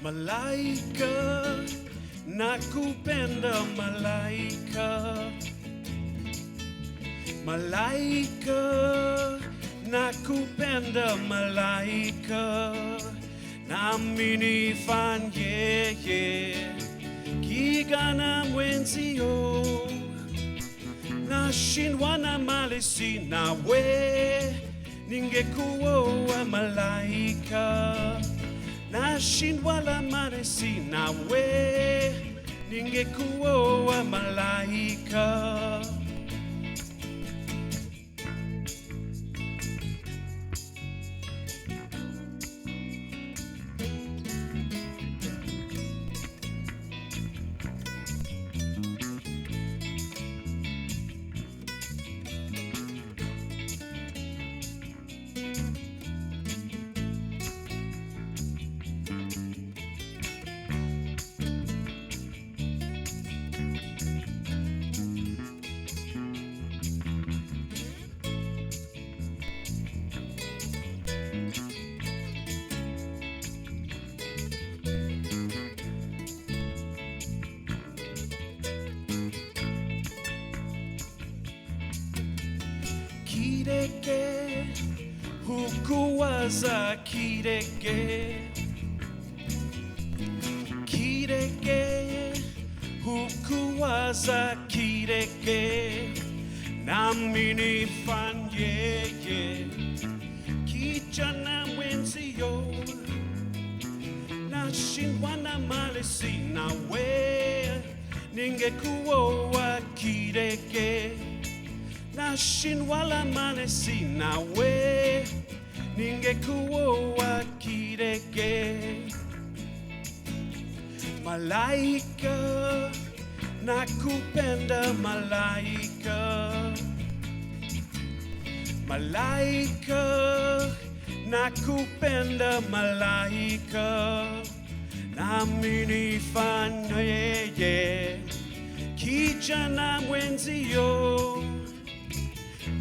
Malaika, nakupenda malaika. Malaika, nakupenda malaika. Nami nifanyeye kigana mwenzio. Nashindwa na mali sina we, ningekuwa malaika. Nashindwa na mali sina we, ningekuwa malaika. Kireke, hukuwaza kireke. Kireke, hukuwaza kireke. Nami nifanyeye kijana mwenzio. Nashindwa na mali sina we, ningekuwa kireke. Nashindwa na mali sina we, ningekuwa kireke. Malaika, nakupenda malaika. Malaika, nakupenda malaika. Nami nifanyeye kijana mwenzio.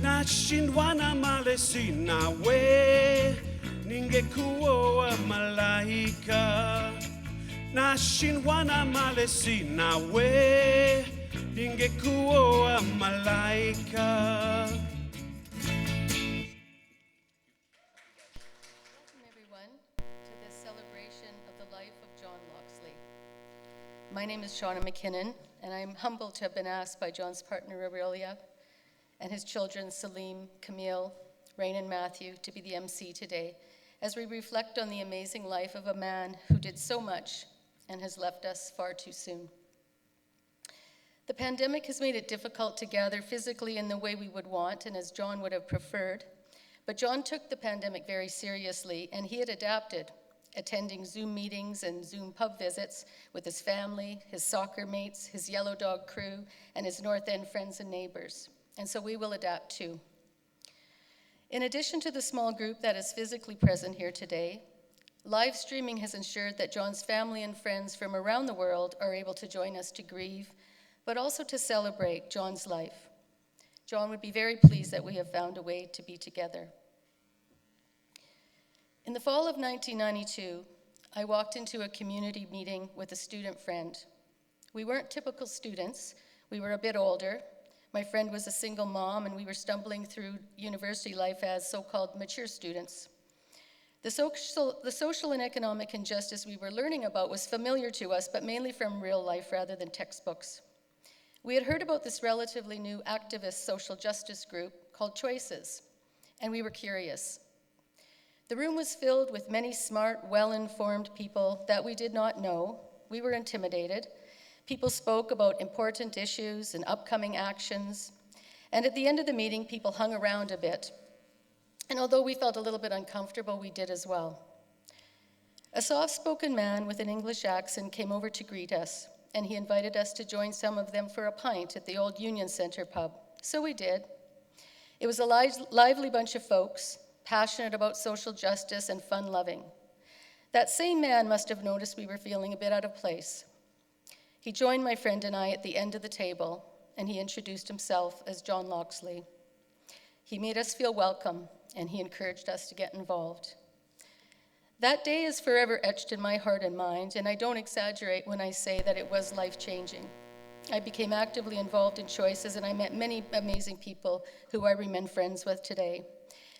Nashindwa na mali sina we, ningekuwa malaika. Nashindwa na mali sina we, ningekuwa malaika. Welcome everyone to this celebration of the life of John Loxley. My name is Shauna McKinnon, and I'm humbled to have been asked by John's partner Aurelia and his children Salim, Camille, Rain and Matthew to be the MC today as we reflect on the amazing life of a man who did so much and has left us far too soon. The pandemic has made it difficult to gather physically in the way we would want and as John would have preferred, but John took the pandemic very seriously and he had adapted, attending Zoom meetings and Zoom pub visits with his family, his soccer mates, his Yellow Dog crew, and his North End friends and neighbors. And so we will adapt too. In addition to the small group that is physically present here today, live streaming has ensured that John's family and friends from around the world are able to join us to grieve, but also to celebrate John's life. John would be very pleased that we have found a way to be together. In the fall of 1992, I walked into a community meeting with a student friend. We weren't typical students. We were a bit older. My friend was a single mom, and we were stumbling through university life as so-called mature students. The social and economic injustice we were learning about was familiar to us, but mainly from real life rather than textbooks. We had heard about this relatively new activist social justice group called Choices, and we were curious. The room was filled with many smart, well-informed people that we did not know. We were intimidated. People spoke about important issues and upcoming actions. And at the end of the meeting, people hung around a bit. And although we felt a little bit uncomfortable, we did as well. A soft-spoken man with an English accent came over to greet us, and he invited us to join some of them for a pint at the old Union Center pub. So we did. It was a lively bunch of folks, passionate about social justice and fun-loving. That same man must have noticed we were feeling a bit out of place. He joined my friend and I at the end of the table, and he introduced himself as John Loxley. He made us feel welcome, and he encouraged us to get involved. That day is forever etched in my heart and mind, and I don't exaggerate when I say that it was life-changing. I became actively involved in choices, and I met many amazing people who I remain friends with today.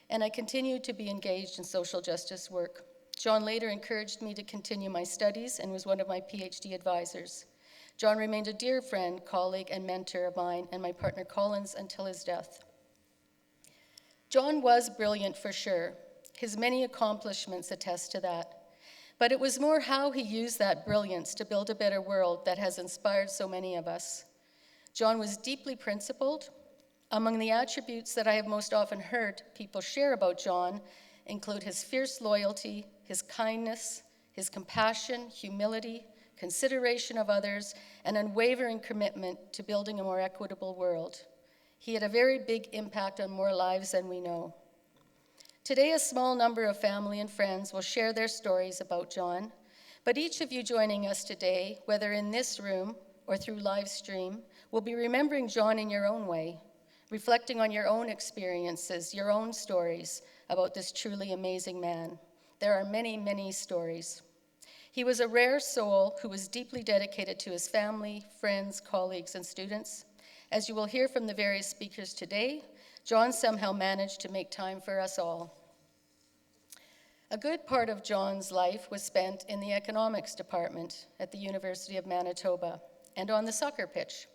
And I continued to be engaged in social justice work. John later encouraged me to continue my studies and was one of my PhD advisors. John remained a dear friend, colleague, and mentor of mine and my partner Colin's until his death. John was brilliant for sure. His many accomplishments attest to that. But it was more how he used that brilliance to build a better world that has inspired so many of us. John was deeply principled. Among the attributes that I have most often heard people share about John include his fierce loyalty, his kindness, his compassion, humility, consideration of others, and unwavering commitment to building a more equitable world. He had a very big impact on more lives than we know. Today, a small number of family and friends will share their stories about John, but each of you joining us today, whether in this room or through live stream, will be remembering John in your own way, reflecting on your own experiences, your own stories about this truly amazing man. There are many, many stories. He was a rare soul who was deeply dedicated to his family, friends, colleagues, and students. As you will hear from the various speakers today, John somehow managed to make time for us all. A good part of John's life was spent in the economics department at the University of Manitoba and on the soccer pitch.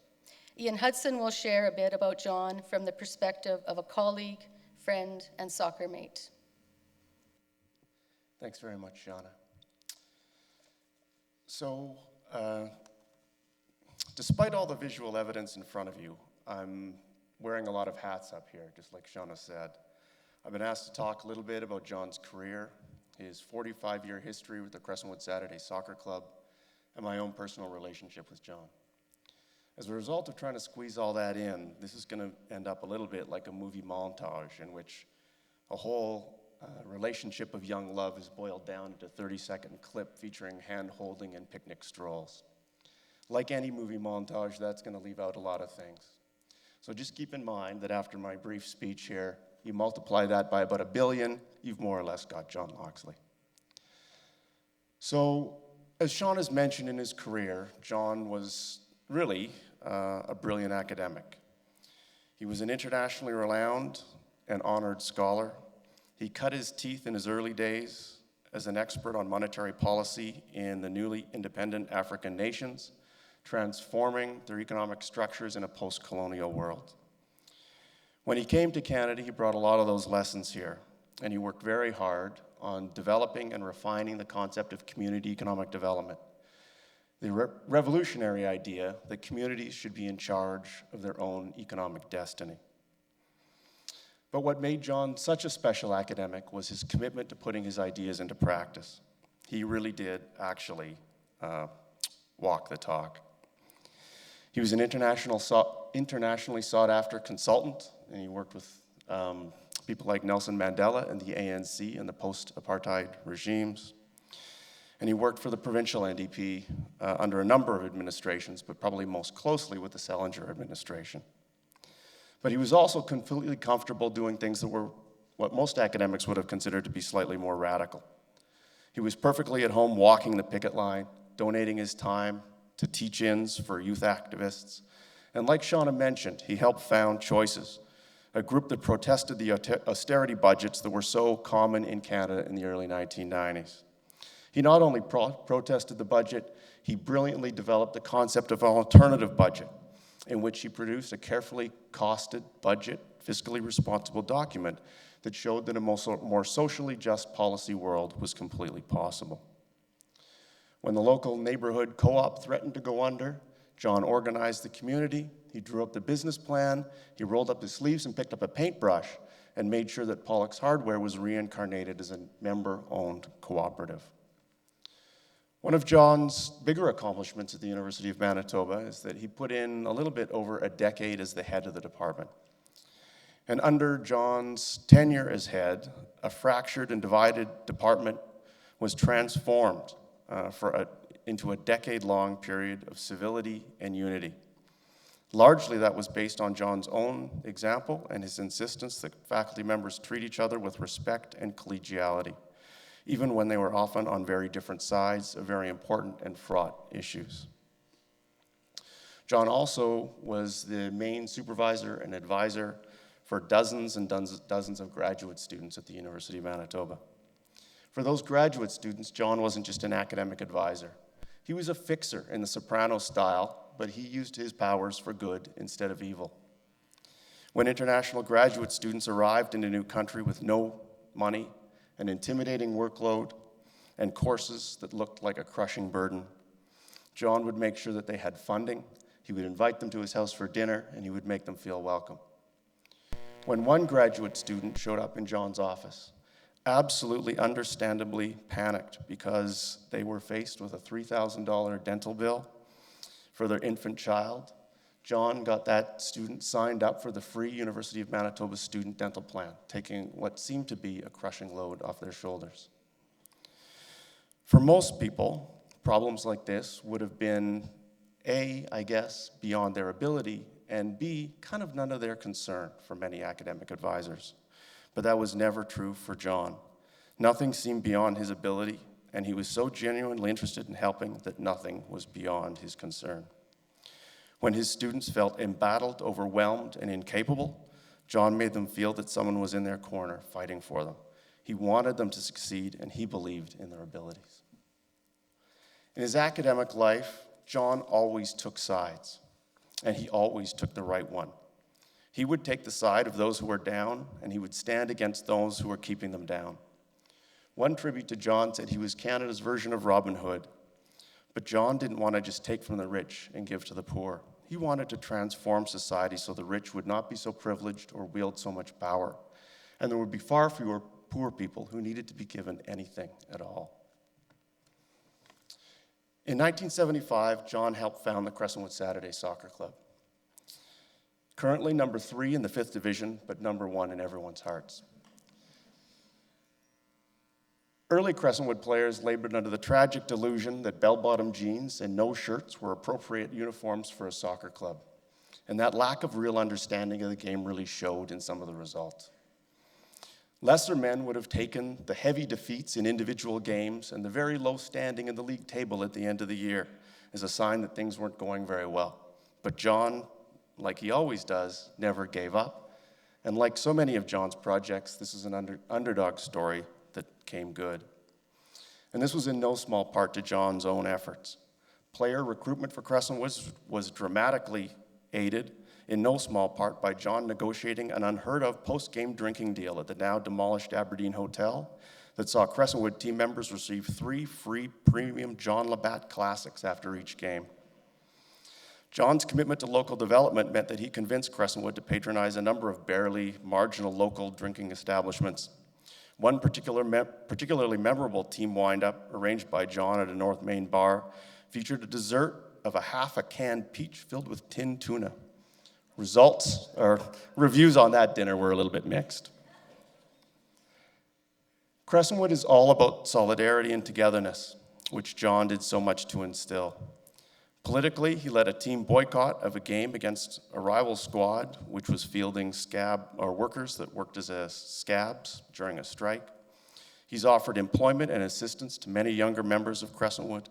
Ian Hudson will share a bit about John from the perspective of a colleague, friend, and soccer mate. Thanks very much, Shauna. So, despite all the visual evidence in front of you, I'm wearing a lot of hats up here, just like Shauna said. I've been asked to talk a little bit about John's career, his 45-year history with the Crescentwood Saturday Soccer Club, and my own personal relationship with John. As a result of trying to squeeze all that in, this is going to end up a little bit like a movie montage in which a whole relationship of young love is boiled down into a 30-second clip featuring hand-holding and picnic strolls. Like any movie montage, that's going to leave out a lot of things. So just keep in mind that after my brief speech here, you multiply that by about 1 billion, you've more or less got John Loxley. So, as Sean has mentioned in his career, John was really a brilliant academic. He was an internationally renowned and honored scholar. He cut his teeth in his early days as an expert on monetary policy in the newly independent African nations, transforming their economic structures in a post-colonial world. When he came to Canada, he brought a lot of those lessons here, and he worked very hard on developing and refining the concept of community economic development. The revolutionary idea that communities should be in charge of their own economic destiny. But what made John such a special academic was his commitment to putting his ideas into practice. He really did actually walk the talk. He was an internationally sought-after consultant, and he worked with people like Nelson Mandela and the ANC and the post-apartheid regimes. And he worked for the provincial NDP under a number of administrations, but probably most closely with the Selinger administration. But he was also completely comfortable doing things that were what most academics would have considered to be slightly more radical. He was perfectly at home walking the picket line, donating his time to teach-ins for youth activists. And like Shauna mentioned, he helped found Choices, a group that protested the austerity budgets that were so common in Canada in the early 1990s. He not only protested the budget, he brilliantly developed the concept of an alternative budget, in which he produced a carefully costed budget, fiscally responsible document that showed that a more socially just policy world was completely possible. When the local neighborhood co-op threatened to go under, John organized the community, he drew up the business plan, he rolled up his sleeves and picked up a paintbrush and made sure that Pollock's Hardware was reincarnated as a member-owned cooperative. One of John's bigger accomplishments at the University of Manitoba is that he put in a little bit over a decade as the head of the department. And under John's tenure as head, a fractured and divided department was transformed into a decade-long period of civility and unity. Largely, that was based on John's own example and his insistence that faculty members treat each other with respect and collegiality. even when they were often on very different sides of very important and fraught issues. John also was the main supervisor and advisor for dozens and dozens of graduate students at the University of Manitoba. For those graduate students, John wasn't just an academic advisor. He was a fixer in the soprano style, but he used his powers for good instead of evil. When international graduate students arrived in a new country with no money, an intimidating workload, and courses that looked like a crushing burden, John would make sure that they had funding, he would invite them to his house for dinner, and he would make them feel welcome. When one graduate student showed up in John's office, absolutely understandably panicked because they were faced with a $3,000 dental bill for their infant child, John got that student signed up for the free University of Manitoba student dental plan, taking what seemed to be a crushing load off their shoulders. For most people, problems like this would have been A, I guess, beyond their ability, and B, kind of none of their concern for many academic advisors. But that was never true for John. Nothing seemed beyond his ability, and he was so genuinely interested in helping that nothing was beyond his concern. When his students felt embattled, overwhelmed, and incapable, John made them feel that someone was in their corner fighting for them. He wanted them to succeed, and he believed in their abilities. In his academic life, John always took sides, and he always took the right one. He would take the side of those who were down, and he would stand against those who were keeping them down. One tribute to John said he was Canada's version of Robin Hood. But John didn't want to just take from the rich and give to the poor. He wanted to transform society so the rich would not be so privileged or wield so much power, and there would be far fewer poor people who needed to be given anything at all. In 1975, John helped found the Crescentwood Saturday Soccer Club. Currently number 3 in the 5th Division, but number 1 in everyone's hearts. Early Crescentwood players labored under the tragic delusion that bell-bottom jeans and no shirts were appropriate uniforms for a soccer club. And that lack of real understanding of the game really showed in some of the results. Lesser men would have taken the heavy defeats in individual games and the very low standing in the league table at the end of the year as a sign that things weren't going very well. But John, like he always does, never gave up. And like so many of John's projects, this is an underdog story that came good. And this was in no small part to John's own efforts. Player recruitment for Crescentwood was dramatically aided in no small part by John negotiating an unheard of post-game drinking deal at the now demolished Aberdeen Hotel that saw Crescentwood team members receive 3 free premium John Labatt Classics after each game. John's commitment to local development meant that he convinced Crescentwood to patronize a number of barely marginal local drinking establishments. One particularly memorable team wind-up, arranged by John at a North Main bar, featured a dessert of a half a canned peach filled with tinned tuna. Reviews on that dinner were a little bit mixed. Crescentwood is all about solidarity and togetherness, which John did so much to instill. Politically, he led a team boycott of a game against a rival squad, which was fielding workers that worked as scabs during a strike. He's offered employment and assistance to many younger members of Crescentwood.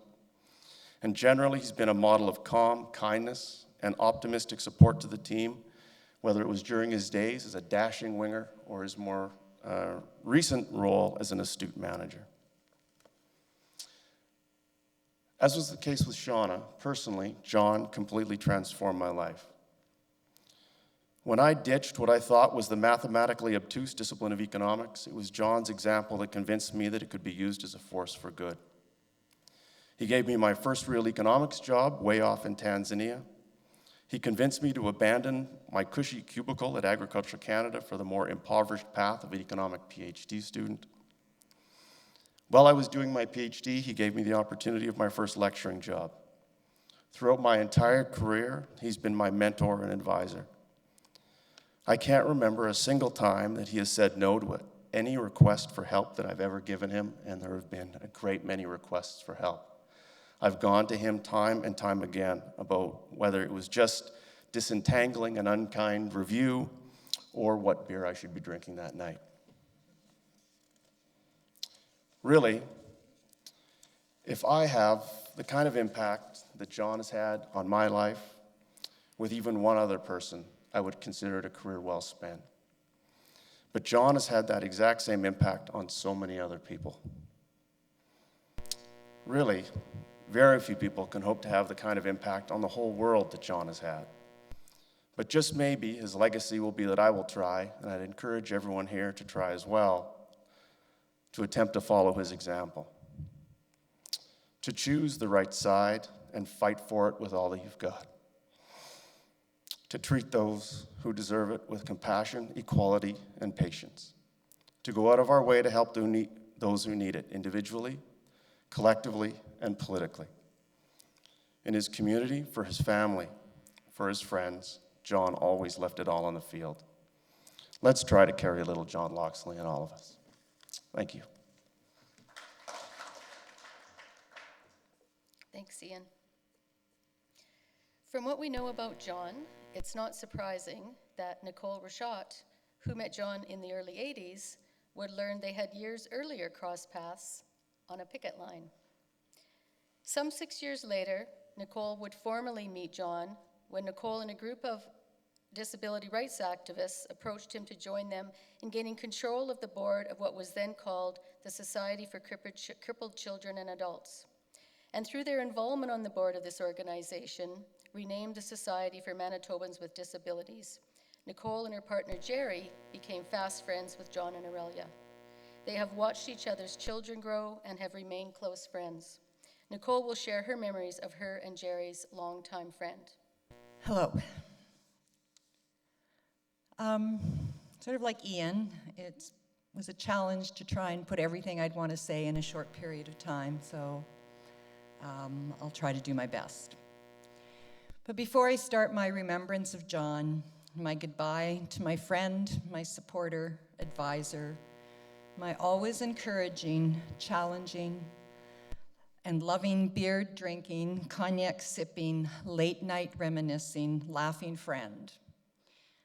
And generally, he's been a model of calm, kindness, and optimistic support to the team, whether it was during his days as a dashing winger or his more recent role as an astute manager. As was the case with Shauna, personally, John completely transformed my life. When I ditched what I thought was the mathematically obtuse discipline of economics, it was John's example that convinced me that it could be used as a force for good. He gave me my first real economics job way off in Tanzania. He convinced me to abandon my cushy cubicle at Agriculture Canada for the more impoverished path of an economic PhD student. While I was doing my PhD, he gave me the opportunity of my first lecturing job. Throughout my entire career, he's been my mentor and advisor. I can't remember a single time that he has said no to any request for help that I've ever given him, and there have been a great many requests for help. I've gone to him time and time again about whether it was just disentangling an unkind review or what beer I should be drinking that night. Really, if I have the kind of impact that John has had on my life with even one other person, I would consider it a career well spent. But John has had that exact same impact on so many other people. Really, very few people can hope to have the kind of impact on the whole world that John has had. But just maybe his legacy will be that I will try, and I'd encourage everyone here to try as well, to attempt to follow his example. To choose the right side and fight for it with all that you've got. To treat those who deserve it with compassion, equality, and patience. To go out of our way to help those who need it, individually, collectively, and politically. In his community, for his family, for his friends, John always left it all on the field. Let's try to carry a little John Loxley in all of us. Thank you. Thanks, Ian. From what we know about John, it's not surprising that Nicole Rachat, who met John in the early 80s, would learn they had years earlier crossed paths on a picket line. Some 6 years later, Nicole would formally meet John when Nicole and a group of disability rights activists approached him to join them in gaining control of the board of what was then called the Society for Crippled Children and Adults. And through their involvement on the board of this organization, renamed the Society for Manitobans with Disabilities, Nicole and her partner Garry became fast friends with John and Aurelia. They have watched each other's children grow and have remained close friends. Nicole will share her memories of her and Jerry's longtime friend. Hello. Sort of like Ian, it was a challenge to try and put everything I'd want to say in a short period of time, so I'll try to do my best. But before I start my remembrance of John, my goodbye to my friend, my supporter, advisor, my always encouraging, challenging, and loving beer-drinking, cognac-sipping, late-night reminiscing, laughing friend,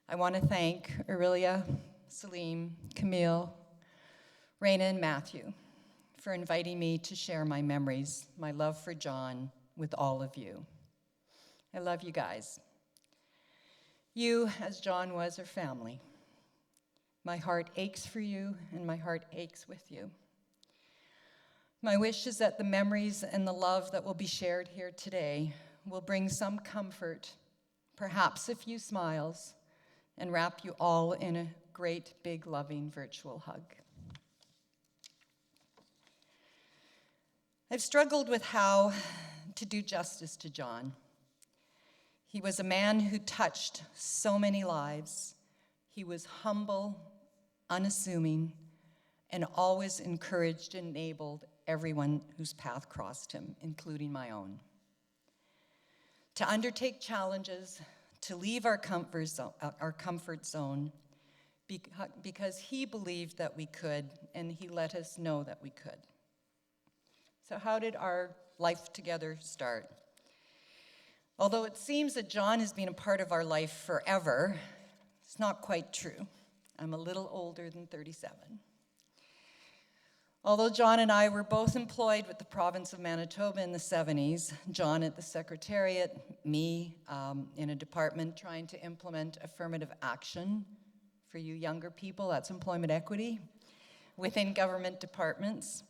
I want to thank Aurelia, Salim, Camille, Raina, and Matthew for inviting me to share my memories, my love for John, with all of you. I love you guys. You, as John was, are family. My heart aches for you, and my heart aches with you. My wish is that the memories and the love that will be shared here today will bring some comfort, perhaps a few smiles, and wrap you all in a great, big, loving virtual hug. I've struggled with how to do justice to John. He was a man who touched so many lives. He was humble, unassuming, and always encouraged and enabled everyone whose path crossed him, including my own. To undertake challenges, to leave our comfort zone, because he believed that we could, and he let us know that we could. So how did our life together start? Although it seems that John has been a part of our life forever, it's not quite true. I'm a little older than 37. Although John and I were both employed with the province of Manitoba in the 70s, John at the Secretariat, me in a department trying to implement affirmative action for you younger people, that's employment equity, within government departments.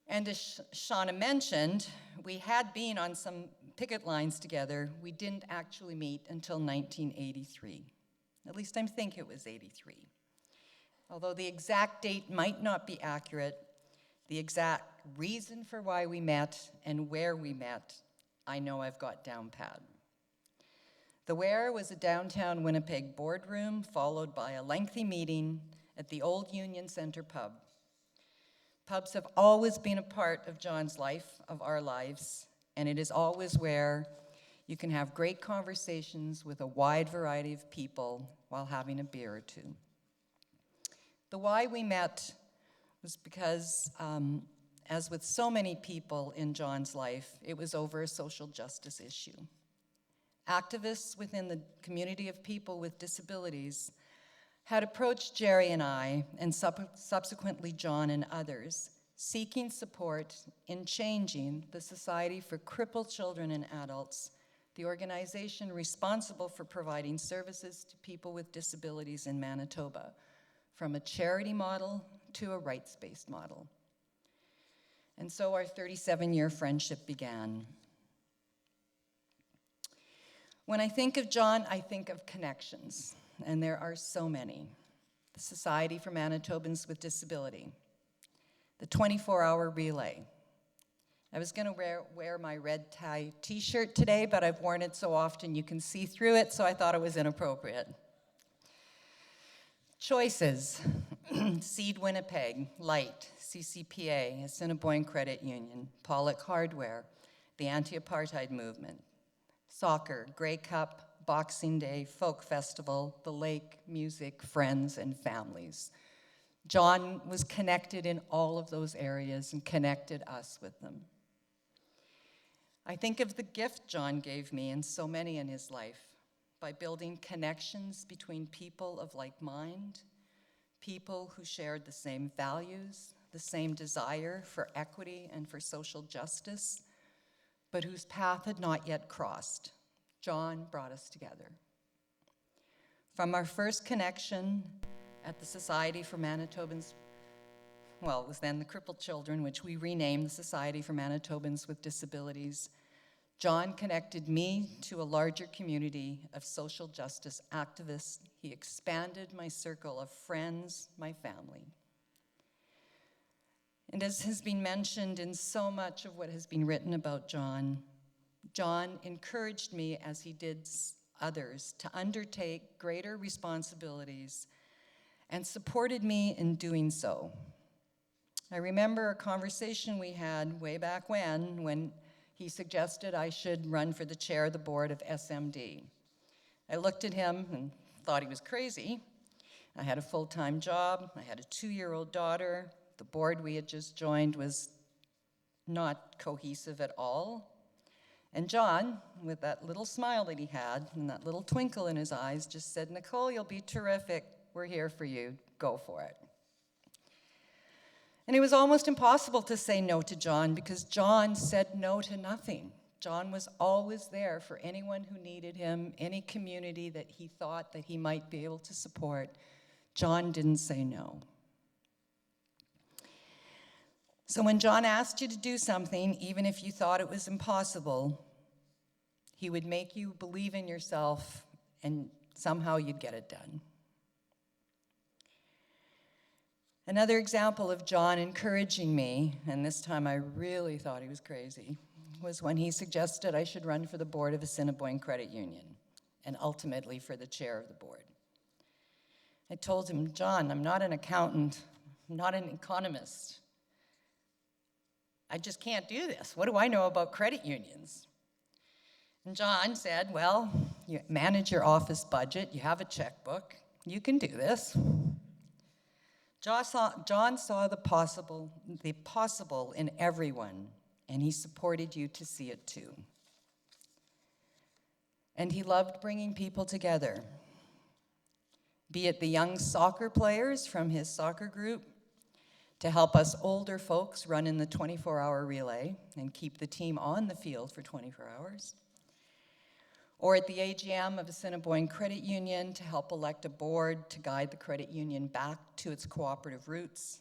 And as Shauna mentioned, we had been on some picket lines together. We didn't actually meet until 1983. At least I think it was 83. Although the exact date might not be accurate, the exact reason for why we met and where we met, I know I've got down pat. The where was a downtown Winnipeg boardroom, followed by a lengthy meeting at the old Union Centre pub. Pubs have always been a part of John's life, of our lives, and it is always where you can have great conversations with a wide variety of people while having a beer or two. The why we met was because, as with so many people in John's life, it was over a social justice issue. Activists within the community of people with disabilities had approached Jerry and I, and subsequently John and others, seeking support in changing the Society for Crippled Children and Adults, the organization responsible for providing services to people with disabilities in Manitoba, from a charity model to a rights-based model. And so our 37-year friendship began. When I think of John, I think of connections, and there are so many. The Society for Manitobans with Disability, the 24-hour relay. I was gonna wear my red tie t-shirt today, but I've worn it so often you can see through it, so I thought it was inappropriate. Choices, Seed Winnipeg, Light, CCPA, Assiniboine Credit Union, Pollock Hardware, the Anti-Apartheid Movement, Soccer, Grey Cup, Boxing Day, Folk Festival, the Lake, music, friends, and families. John was connected in all of those areas and connected us with them. I think of the gift John gave me and so many in his life by building connections between people of like mind, people who shared the same values, the same desire for equity and for social justice, but whose path had not yet crossed. John brought us together. From our first connection at the Society for Manitobans, well, it was then the Crippled Children, which we renamed the Society for Manitobans with Disabilities, John connected me to a larger community of social justice activists. He expanded my circle of friends, my family. And as has been mentioned in so much of what has been written about John, John encouraged me, as he did others, to undertake greater responsibilities and supported me in doing so. I remember a conversation we had way back when he suggested I should run for the chair of the board of SMD. I looked at him and thought he was crazy. I had a full-time job. I had a 2-year-old daughter. The board we had just joined was not cohesive at all. And John, with that little smile that he had and that little twinkle in his eyes, just said, "Nicole, you'll be terrific. We're here for you. Go for it." And it was almost impossible to say no to John because John said no to nothing. John was always there for anyone who needed him, any community that he thought that he might be able to support. John didn't say no. So when John asked you to do something, even if you thought it was impossible, he would make you believe in yourself and somehow you'd get it done. Another example of John encouraging me, and this time I really thought he was crazy, was when he suggested I should run for the board of Assiniboine Credit Union and ultimately for the chair of the board. I told him, "John, I'm not an accountant, I'm not an economist. I just can't do this. What do I know about credit unions?" And John said, "Well, you manage your office budget, you have a checkbook, you can do this." John saw the possible in everyone, and he supported you to see it too. And he loved bringing people together, be it the young soccer players from his soccer group, to help us older folks run in the 24-hour relay and keep the team on the field for 24 hours, or at the AGM of Assiniboine Credit Union to help elect a board to guide the credit union back to its cooperative roots,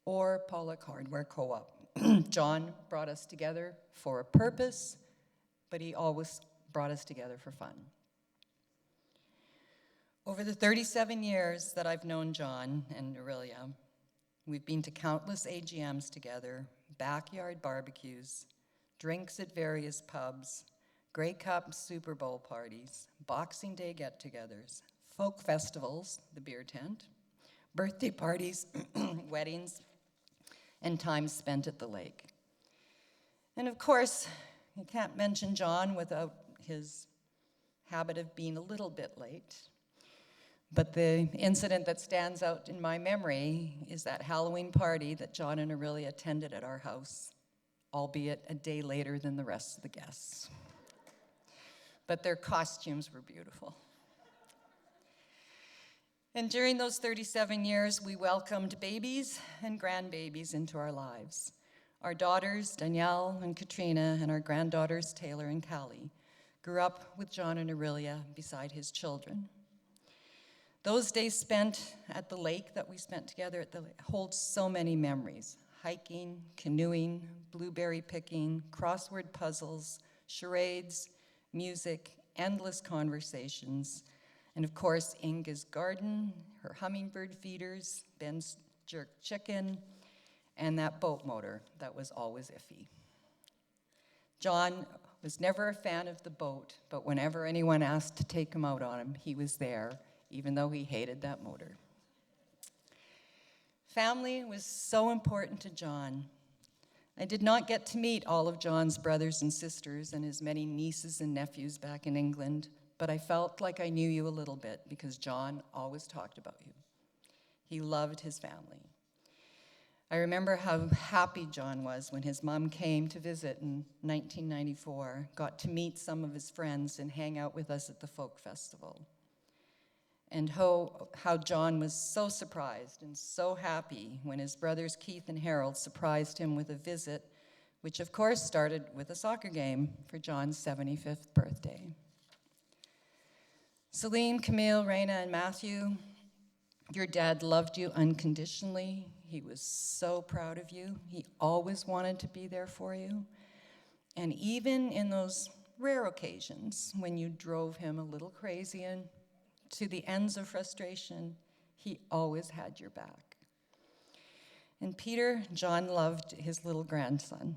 or Pollock Hardware Co-op. John brought us together for a purpose, but he always brought us together for fun. Over the 37 years that I've known John and Aurelia, we've been to countless AGMs together, backyard barbecues, drinks at various pubs, Grey Cup Super Bowl parties, Boxing Day get-togethers, folk festivals, the beer tent, birthday parties, weddings, and time spent at the lake. And of course, you can't mention John without his habit of being a little bit late. But the incident that stands out in my memory is that Halloween party that John and Aurelia attended at our house, albeit a day later than the rest of the guests. But their costumes were beautiful. And during those 37 years, we welcomed babies and grandbabies into our lives. Our daughters, Danielle and Katrina, and our granddaughters, Taylor and Callie, grew up with John and Aurelia beside his children. Those days spent at the lake that we spent together at the hold so many memories. Hiking, canoeing, blueberry picking, crossword puzzles, charades, music, endless conversations, and of course, Inga's garden, her hummingbird feeders, Ben's jerk chicken, and that boat motor that was always iffy. John was never a fan of the boat, but whenever anyone asked to take him out on him, he was there, even though he hated that motor. Family was so important to John. I did not get to meet all of John's brothers and sisters and his many nieces and nephews back in England, but I felt like I knew you a little bit because John always talked about you. He loved his family. I remember how happy John was when his mom came to visit in 1994, got to meet some of his friends and hang out with us at the folk festival. And how John was so surprised and so happy when his brothers Keith and Harold surprised him with a visit, which of course started with a soccer game for John's 75th birthday. Celine, Camille, Raina, and Matthew, your dad loved you unconditionally. He was so proud of you. He always wanted to be there for you. And even in those rare occasions when you drove him a little crazy and to the ends of frustration, he always had your back. And Peter, John loved his little grandson.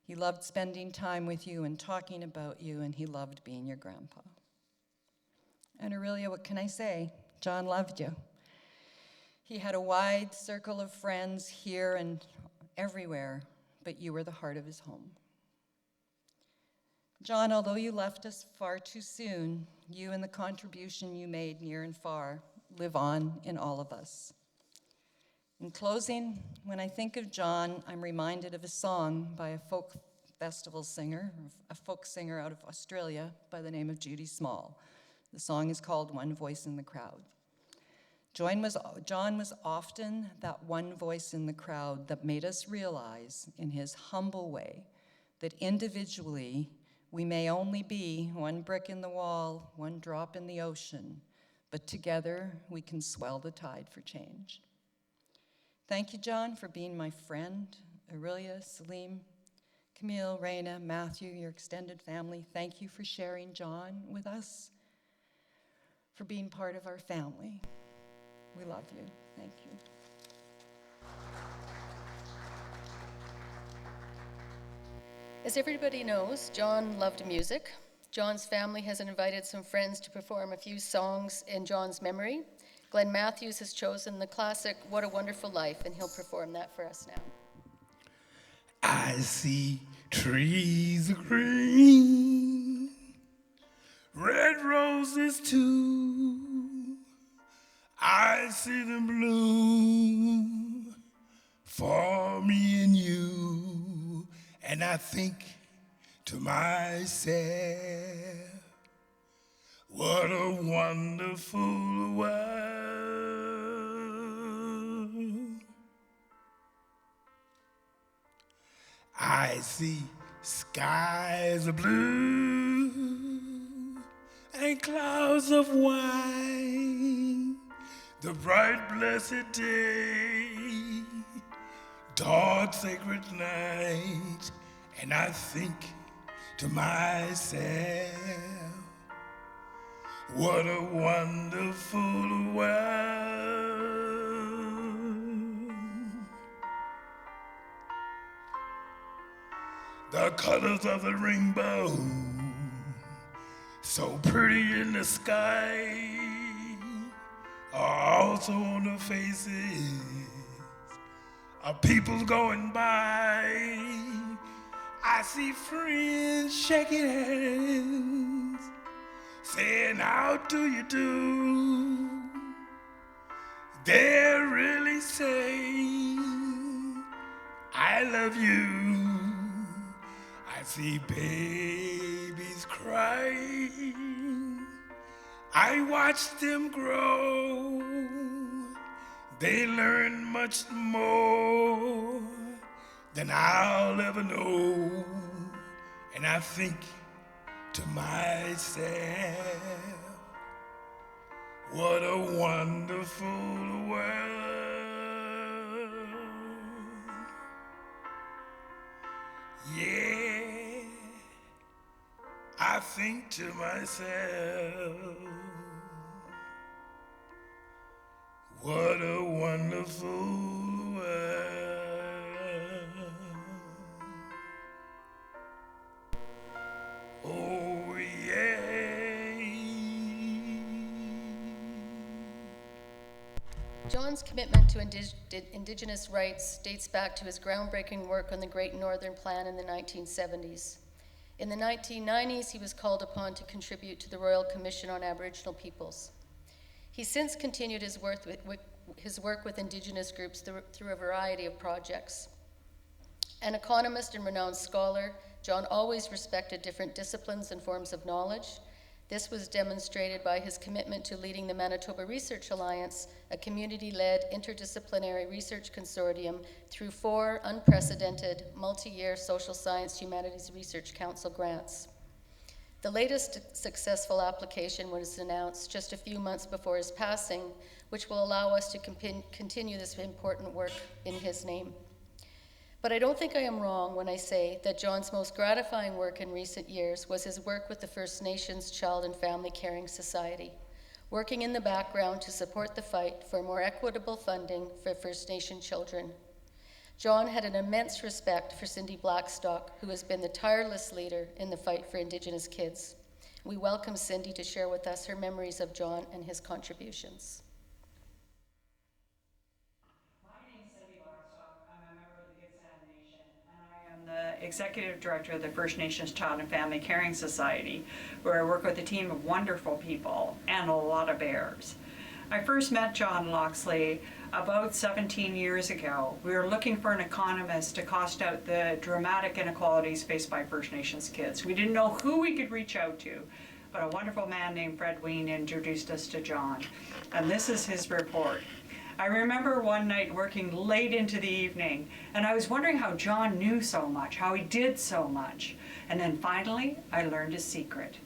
He loved spending time with you and talking about you, and he loved being your grandpa. And Aurelia, what can I say? John loved you. He had a wide circle of friends here and everywhere, but you were the heart of his home. John, although you left us far too soon, you and the contribution you made near and far live on in all of us. In closing, when I think of John, I'm reminded of a song by a folk festival singer, a folk singer out of Australia by the name of Judy Small. The song is called One Voice in the Crowd. John was often that one voice in the crowd that made us realize, in his humble way, that individually we may only be one brick in the wall, one drop in the ocean, but together we can swell the tide for change. Thank you, John, for being my friend. Aurelia, Salim, Camille, Raina, Matthew, your extended family, thank you for sharing John with us, for being part of our family. We love you. Thank you. As everybody knows, John loved music. John's family has invited some friends to perform a few songs in John's memory. Glenn Matthews has chosen the classic What a Wonderful Life, and he'll perform that for us now. I see trees of green, red roses too. I see them bloom for me and you, and I think to myself, what a wonderful world. I see skies of blue and clouds of white, the bright blessed day, dark sacred night, and I think to myself, what a wonderful world. The colors of the rainbow, so pretty in the sky, are also on the faces of people going by. I see friends shaking hands, saying, how do you do? They're really saying, I love you. I see babies crying, I watched them grow. They learn much more than I'll ever know. And I think to myself, what a wonderful world. Yeah, I think to myself, what a wonderful world. Oh, yeah. John's commitment to Indigenous rights dates back to his groundbreaking work on the Great Northern Plan in the 1970s. In the 1990s, he was called upon to contribute to the Royal Commission on Aboriginal Peoples. He's since continued his work with Indigenous groups through a variety of projects. An economist and renowned scholar, John always respected different disciplines and forms of knowledge. This was demonstrated by his commitment to leading the Manitoba Research Alliance, a community-led interdisciplinary research consortium, through 4 unprecedented multi-year social science humanities research council grants. The latest successful application was announced just a few months before his passing, which will allow us to continue this important work in his name. But I don't think I am wrong when I say that John's most gratifying work in recent years was his work with the First Nations Child and Family Caring Society, working in the background to support the fight for more equitable funding for First Nation children. John had an immense respect for Cindy Blackstock, who has been the tireless leader in the fight for Indigenous kids. We welcome Cindy to share with us her memories of John and his contributions. The Executive Director of the First Nations Child and Family Caring Society, where I work with a team of wonderful people and a lot of bears. I first met John Loxley about 17 years ago. We were looking for an economist to cost out the dramatic inequalities faced by First Nations kids. We didn't know who we could reach out to, but a wonderful man named Fred Ween introduced us to John. And this is his report. I remember one night working late into the evening, and I was wondering how John knew so much, how he did so much. And then finally, I learned his secret.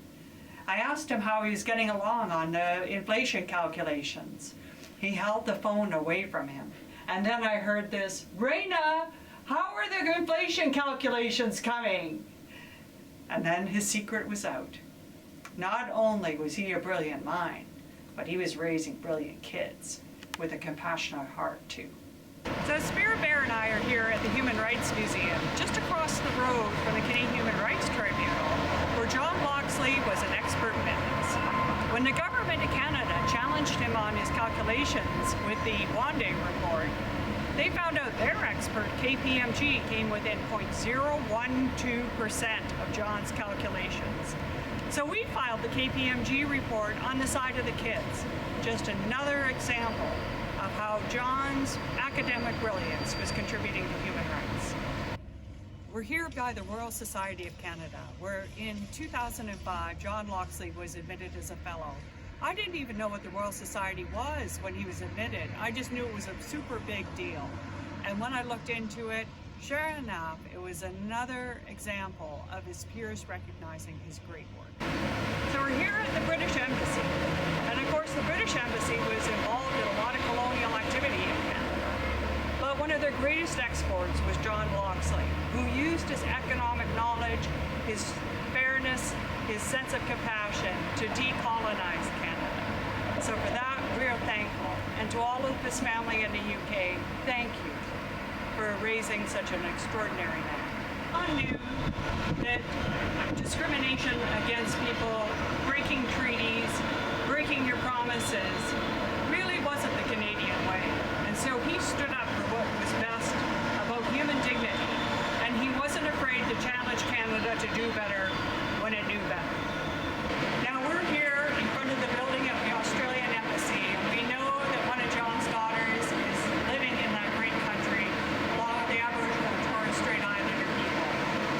I asked him how he was getting along on the inflation calculations. He held the phone away from him. And then I heard this, "Raina, how are the inflation calculations coming?" And then his secret was out. Not only was he a brilliant mind, but he was raising brilliant kids with a compassionate heart too. So Spirit Bear and I are here at the Human Rights Museum, just across the road from the Canadian Human Rights Tribunal, where John Loxley was an expert witness. When the Government of Canada challenged him on his calculations with the Wande report, they found out their expert, KPMG, came within 0.012% of John's calculations. So we filed the KPMG report on the side of the kids. Just another example of how John's academic brilliance was contributing to human rights. We're here by the Royal Society of Canada, where in 2005, John Loxley was admitted as a fellow. I didn't even know what the Royal Society was when he was admitted. I just knew it was a super big deal. And when I looked into it, sure enough, it was another example of his peers recognizing his great work. So we're here at the British Embassy. And of course, the British Embassy was involved in a lot of colonial activity in Canada. But one of their greatest exports was John Loxley, who used his economic knowledge, his fairness, his sense of compassion to decolonize Canada. So for that, we're thankful. And to all of his family in the UK, thank you for raising such an extraordinary man. I knew that discrimination against people, breaking treaties, breaking your promises, really wasn't the Canadian way. And so he stood up for what was best about human dignity. And he wasn't afraid to challenge Canada to do better when it knew better. Now we're here in front of the building of the Australian Embassy, and we know that one of John's daughters is living in that great country, along with the Aboriginal and Torres Strait Islander people.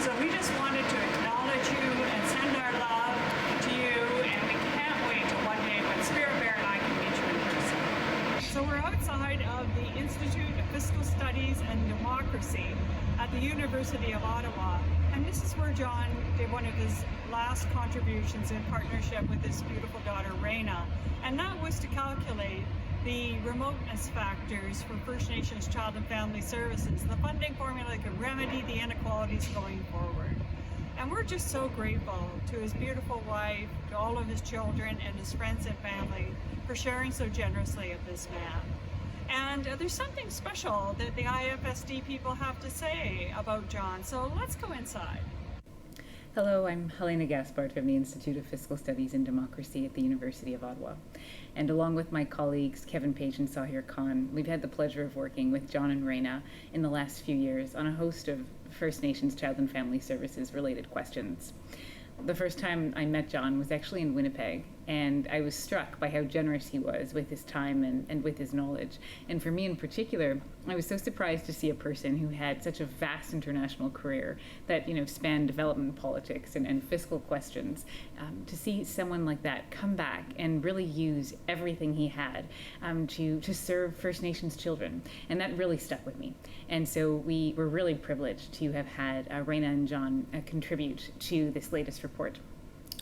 So we just wanted to acknowledge you and send our love to you, and we can't wait till one day democracy at the University of Ottawa. And this is where John did one of his last contributions in partnership with his beautiful daughter, Raina. And that was to calculate the remoteness factors for First Nations Child and Family Services, the funding formula that could remedy the inequalities going forward. And we're just so grateful to his beautiful wife, to all of his children and his friends and family for sharing so generously of this man. And there's something special that the IFSD people have to say about John, so let's go inside. Hello, I'm Helena Gaspard from the Institute of Fiscal Studies and Democracy at the University of Ottawa. And along with my colleagues Kevin Page and Sahir Khan, we've had the pleasure of working with John and Raina in the last few years on a host of First Nations Child and Family Services related questions. The first time I met John was actually in Winnipeg, and I was struck by how generous he was with his time and with his knowledge. And for me in particular, I was so surprised to see a person who had such a vast international career that spanned development politics and fiscal questions. To see someone like that come back and really use everything he had to serve First Nations children, and that really stuck with me. And so we were really privileged to have had Raina and John contribute to this latest report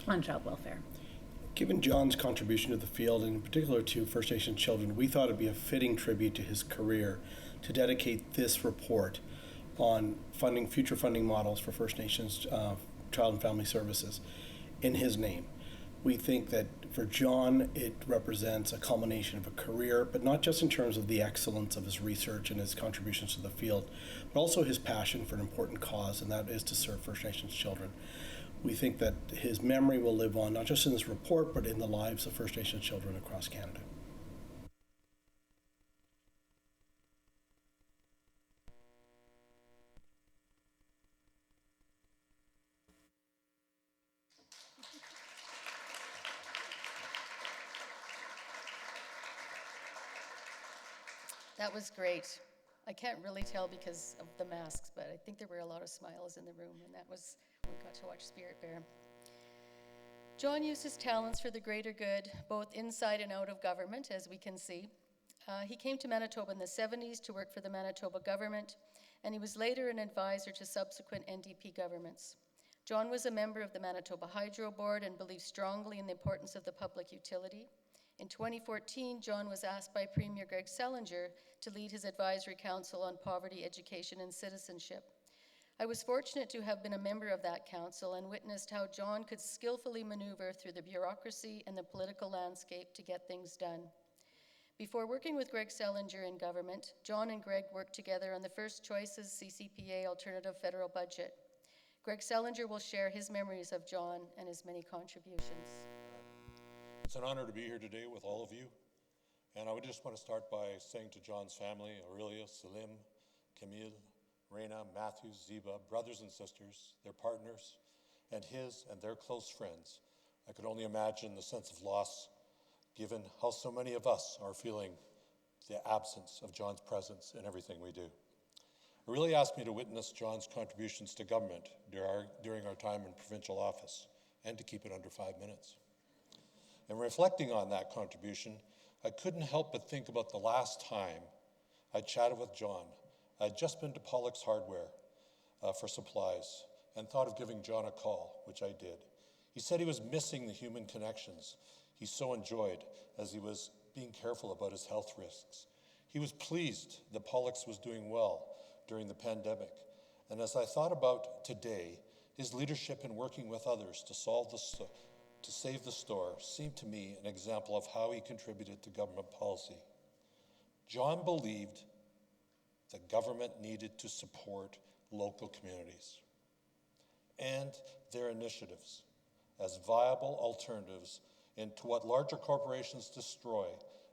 on child welfare. Given John's contribution to the field, and in particular to First Nations children, we thought it'd be a fitting tribute to his career to dedicate this report on future funding models for First Nations Child and Family Services in his name. We think that for John, it represents a culmination of a career, but not just in terms of the excellence of his research and his contributions to the field, but also his passion for an important cause, and that is to serve First Nations children. We think that his memory will live on, not just in this report, but in the lives of First Nations children across Canada. That was great. I can't really tell because of the masks, but I think there were a lot of smiles in the room, and that was, we got to watch Spirit Bear. John used his talents for the greater good, both inside and out of government, as we can see. He came to Manitoba in the 70s to work for the Manitoba government, and he was later an advisor to subsequent NDP governments. John was a member of the Manitoba Hydro Board and believed strongly in the importance of the public utility. In 2014, John was asked by Premier Greg Selinger to lead his advisory council on poverty, education, and citizenship. I was fortunate to have been a member of that council and witnessed how John could skillfully maneuver through the bureaucracy and the political landscape to get things done. Before working with Greg Selinger in government, John and Greg worked together on the First Choices CCPA alternative federal budget. Greg Selinger will share his memories of John and his many contributions. It's an honor to be here today with all of you. And I would just want to start by saying to John's family, Aurelia, Salim, Camille, Raina, Matthew, Ziba, brothers and sisters, their partners, and his and their close friends, I could only imagine the sense of loss given how so many of us are feeling the absence of John's presence in everything we do. It really asked me to witness John's contributions to government during our time in provincial office, and to keep it under 5 minutes. And reflecting on that contribution, I couldn't help but think about the last time I chatted with John. I'd just been to Pollock's Hardware for supplies and thought of giving John a call, which I did. He said he was missing the human connections he so enjoyed as he was being careful about his health risks. He was pleased that Pollock's was doing well during the pandemic. And as I thought about today, his leadership in working with others to save the store seemed to me an example of how he contributed to government policy. John believed that government needed to support local communities and their initiatives as viable alternatives into what larger corporations destroy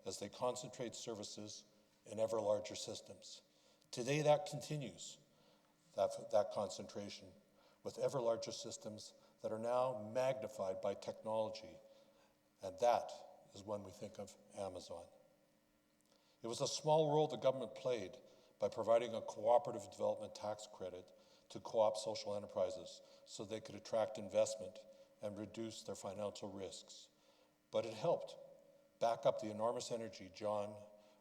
as they concentrate services in ever larger systems. Today that continues, that concentration, with ever larger systems that are now magnified by technology, and that is when we think of Amazon. It was a small role the government played by providing a cooperative development tax credit to co-op social enterprises so they could attract investment and reduce their financial risks. But it helped back up the enormous energy John,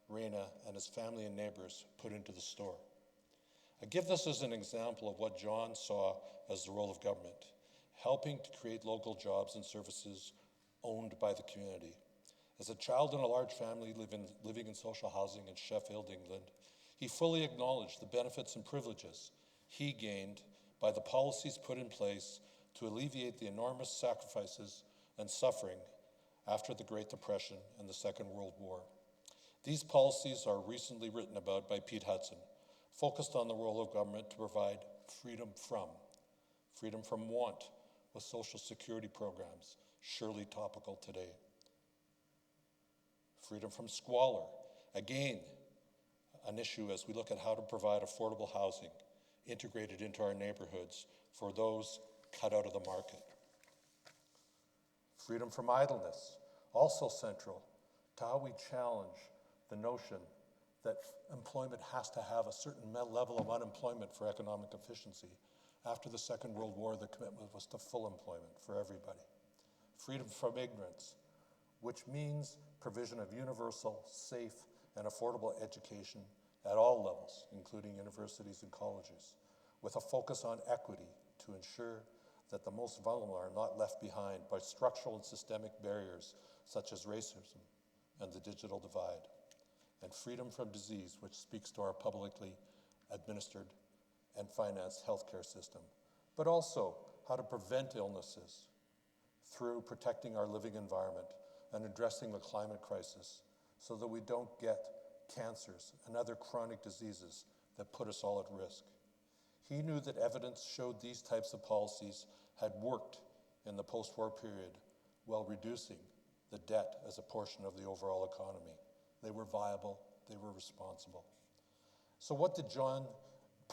Raina, and his family and neighbors put into the store. I give this as an example of what John saw as the role of government, helping to create local jobs and services owned by the community. As a child in a large family living in social housing in Sheffield, England, he fully acknowledged the benefits and privileges he gained by the policies put in place to alleviate the enormous sacrifices and suffering after the Great Depression and the Second World War. These policies are recently written about by Pete Hudson, focused on the role of government to provide freedom from want with social security programs, surely topical today. Freedom from squalor, again, an issue as we look at how to provide affordable housing integrated into our neighborhoods for those cut out of the market. Freedom from idleness, also central to how we challenge the notion that employment has to have a certain level of unemployment for economic efficiency. After the Second World War, the commitment was to full employment for everybody. Freedom from ignorance, which means provision of universal, safe, and affordable education at all levels, including universities and colleges, with a focus on equity to ensure that the most vulnerable are not left behind by structural and systemic barriers such as racism and the digital divide. And freedom from disease, which speaks to our publicly administered and financed healthcare system, but also how to prevent illnesses through protecting our living environment and addressing the climate crisis so that we don't get cancers and other chronic diseases that put us all at risk. He knew that evidence showed these types of policies had worked in the post-war period while reducing the debt as a portion of the overall economy. They were viable, they were responsible. So what did John,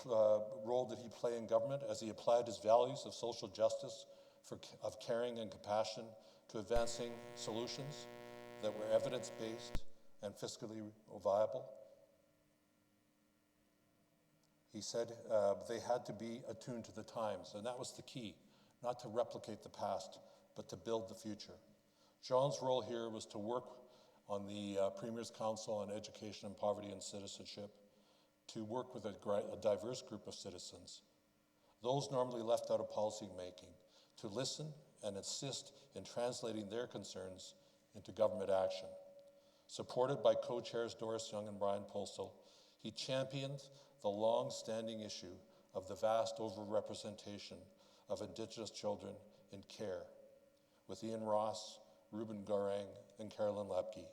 role did he play in government as he applied his values of social justice, of caring and compassion to advancing solutions that were evidence-based and fiscally viable? He said they had to be attuned to the times, and that was the key, not to replicate the past, but to build the future. John's role here was to work on the Premier's Council on Education and Poverty and Citizenship, to work with a diverse group of citizens, those normally left out of policy making, to listen and assist in translating their concerns into government action. Supported by co-chairs Doris Young and Brian Postal, he championed the long-standing issue of the vast overrepresentation of Indigenous children in care, with Ian Ross, Ruben Gorang, and Carolyn Lepke.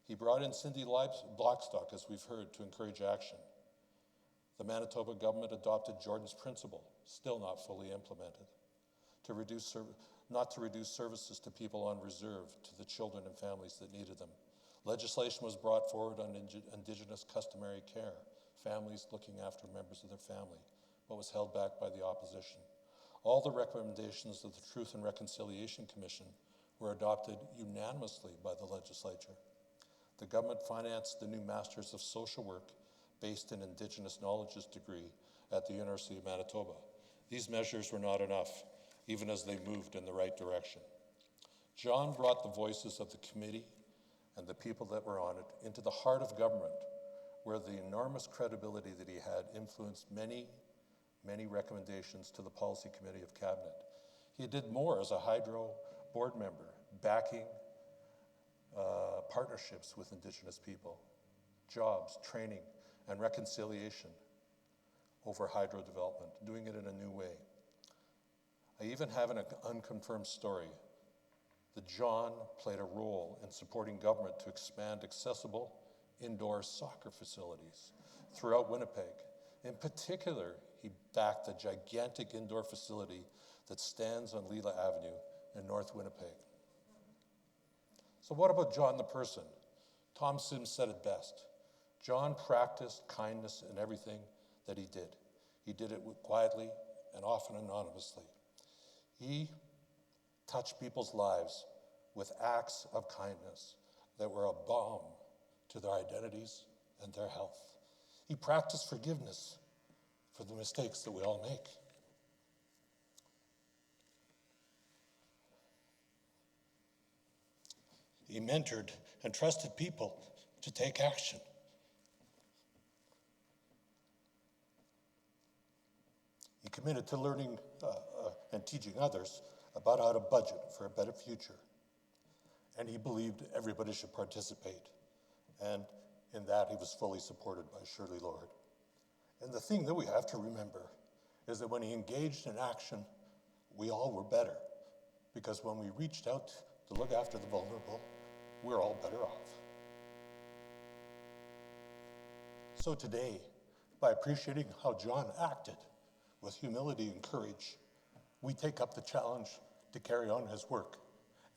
He brought in Cindy Blackstock, as we've heard, to encourage action. The Manitoba government adopted Jordan's principle, still not fully implemented, not to reduce services to people on reserve to the children and families that needed them. Legislation was brought forward on Indigenous customary care, families looking after members of their family, but was held back by the opposition. All the recommendations of the Truth and Reconciliation Commission were adopted unanimously by the legislature. The government financed the new Masters of Social Work based in Indigenous Knowledges degree at the University of Manitoba. These measures were not enough, even as they moved in the right direction. John brought the voices of the committee and the people that were on it into the heart of government, where the enormous credibility that he had influenced many, many recommendations to the Policy Committee of Cabinet. He did more as a Hydro board member, backing partnerships with Indigenous people, jobs, training, and reconciliation over hydro development, doing it in a new way. I even have an unconfirmed story that John played a role in supporting government to expand accessible indoor soccer facilities throughout Winnipeg. In particular, he backed a gigantic indoor facility that stands on Leela Avenue in North Winnipeg. So what about John the person? Tom Sims said it best. John practiced kindness in everything that he did. He did it quietly and often anonymously. He touched people's lives with acts of kindness that were a balm to their identities and their health. He practiced forgiveness for the mistakes that we all make. He mentored and trusted people to take action. committed to learning and teaching others about how to budget for a better future. And he believed everybody should participate. And in that, he was fully supported by Shirley Lord. And the thing that we have to remember is that when he engaged in action, we all were better. Because when we reached out to look after the vulnerable, we're all better off. So today, by appreciating how John acted with humility and courage, we take up the challenge to carry on his work,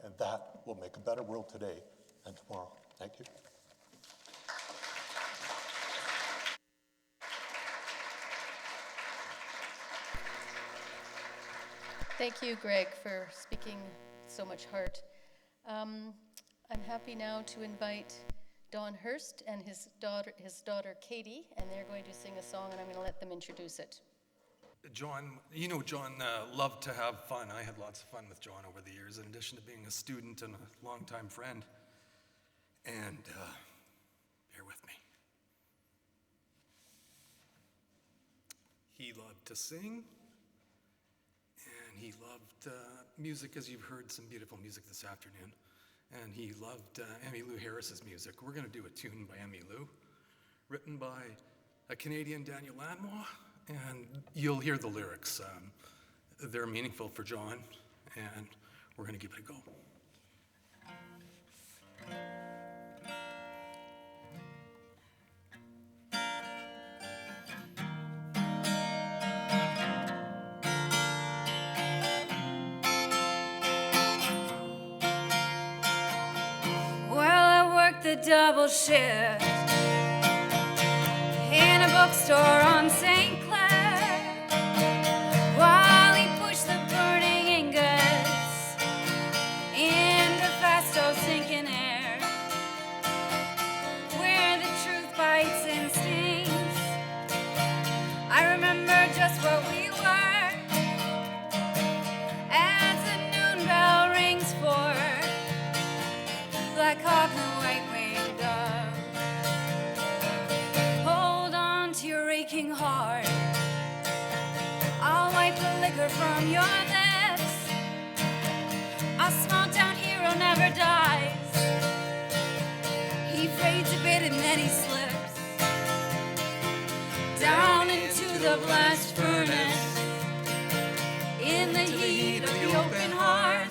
and that will make a better world today and tomorrow. Thank you. Thank you, Greg, for speaking so much heart. I'm happy now to invite Don Hurst and his daughter Katie, and they're going to sing a song, and I'm going to let them introduce it. John loved to have fun. I had lots of fun with John over the years, in addition to being a student and a longtime friend. And bear with me. He loved to sing, and he loved music, as you've heard some beautiful music this afternoon. And he loved Emmylou Harris's music. We're going to do a tune by Emmylou, written by a Canadian, Daniel Lanois, and you'll hear the lyrics. They're meaningful for John, and we're going to give it a go. The double shift in a bookstore on St. Clair, while he pushed the burning ingots into fasto sinking air, where the truth bites and stings. I remember just what we were as the noon bell rings for Black Hawk and the white-winged dove. Hold on to your aching heart. I'll wipe the liquor from your lips. A small-town hero never dies. He fades a bit and then he slips down into the blast furnace in the heat of the open heart.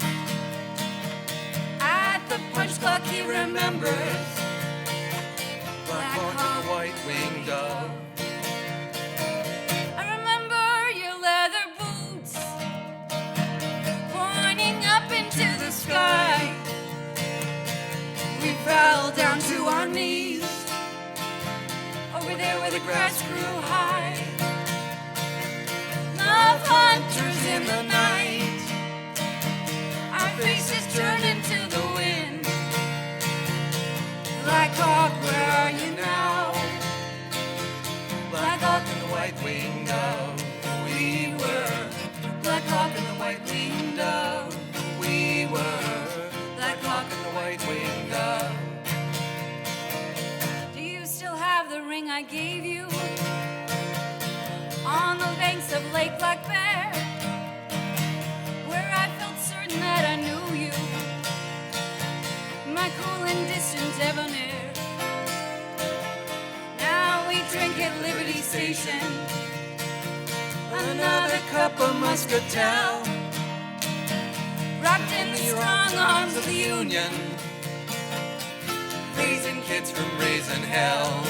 The punch clock he remembers, Black Hawk, white-winged dove. I remember your leather boots pointing up into the sky. We fell down to our knees over there where the grass grew high. Love hunters in the night, our faces turned into the wind. Black Hawk, where are you now? Black Hawk and the white-winged dove. We were Black Hawk and the white-winged dove. We were Black Hawk and the white-winged dove. Do you still have the ring I gave you on the banks of Lake Black Bear, where I felt certain that I knew you? My cool and distant debonair. Now we drink at Liberty Station another cup of muscatel, wrapped in the strong arms of the Union, raising kids from raising hell.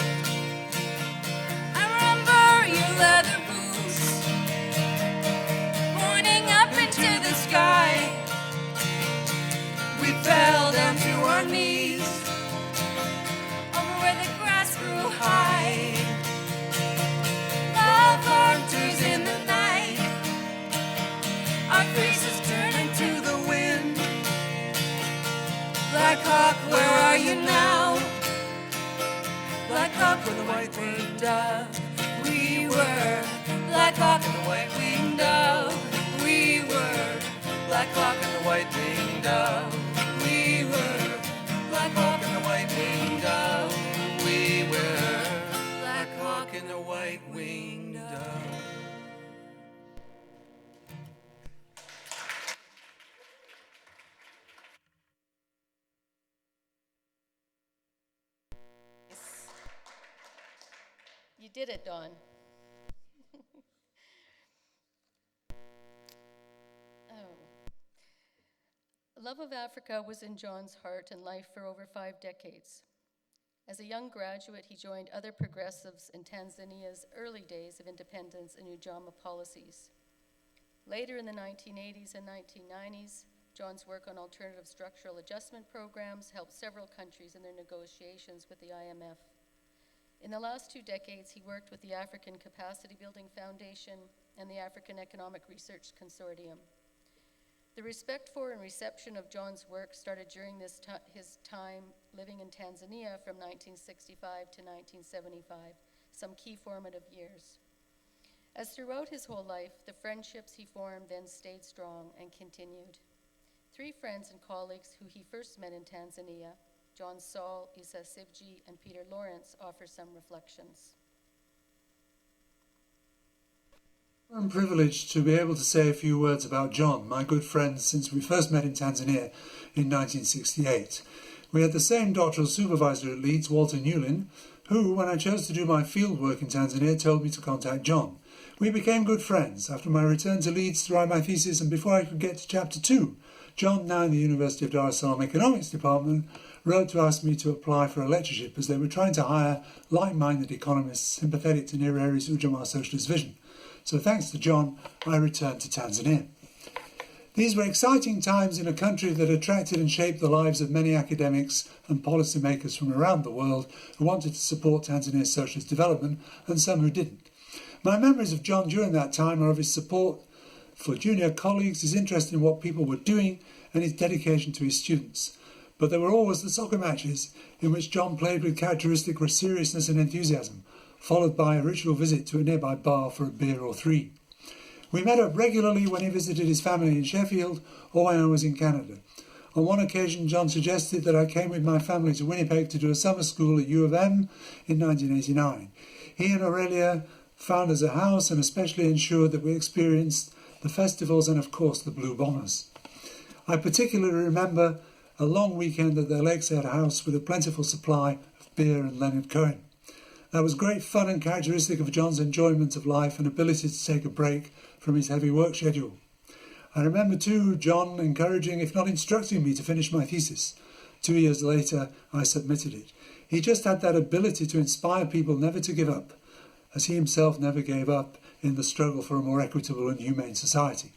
I remember your leather boots pointing up into the sky. We fell down to our knees over where the grass grew high. Love hunters in the night, our faces turn into the wind. Black Hawk, where are you now? Black Hawk with the white-winged dove. We were Black Hawk and the white-winged dove. We were Black Hawk and the white-winged dove. We were Black Hawk and the white-winged dove. We were Black Hawk and the white-winged dove. You did it, Dawn. Love of Africa was in John's heart and life for over 5 decades. As a young graduate, he joined other progressives in Tanzania's early days of independence and Ujamaa policies. Later in the 1980s and 1990s, John's work on alternative structural adjustment programs helped several countries in their negotiations with the IMF. In the last 2 decades, he worked with the African Capacity Building Foundation and the African Economic Research Consortium. The respect for and reception of John's work started during his time living in Tanzania from 1965 to 1975, some key formative years. As throughout his whole life, the friendships he formed then stayed strong and continued. 3 friends and colleagues who he first met in Tanzania, John Saul, Issa Sivji, and Peter Lawrence, offer some reflections. I'm privileged to be able to say a few words about John, my good friend since we first met in Tanzania in 1968. We had the same doctoral supervisor at Leeds, Walter Newlin, who, when I chose to do my field work in Tanzania, told me to contact John. We became good friends. After my return to Leeds to write my thesis and before I could get to chapter 2, John, now in the University of Dar es Salaam Economics Department, wrote to ask me to apply for a lectureship as they were trying to hire like-minded economists sympathetic to Nyerere Ujamaa socialist vision. So thanks to John, I returned to Tanzania. These were exciting times in a country that attracted and shaped the lives of many academics and policymakers from around the world who wanted to support Tanzania's socialist development and some who didn't. My memories of John during that time are of his support for junior colleagues, his interest in what people were doing, and his dedication to his students. But there were always the soccer matches in which John played with characteristic seriousness and enthusiasm, followed by a ritual visit to a nearby bar for a beer or 3. We met up regularly when he visited his family in Sheffield or when I was in Canada. On one occasion, John suggested that I came with my family to Winnipeg to do a summer school at U of M in 1989. He and Aurelia found us a house and especially ensured that we experienced the festivals and, of course, the Blue Bombers. I particularly remember a long weekend at their Lakeside house with a plentiful supply of beer and Leonard Cohen. That was great fun and characteristic of John's enjoyment of life and ability to take a break from his heavy work schedule. I remember too John encouraging, if not instructing me to finish my thesis. 2 years later, I submitted it. He just had that ability to inspire people never to give up, as he himself never gave up in the struggle for a more equitable and humane society.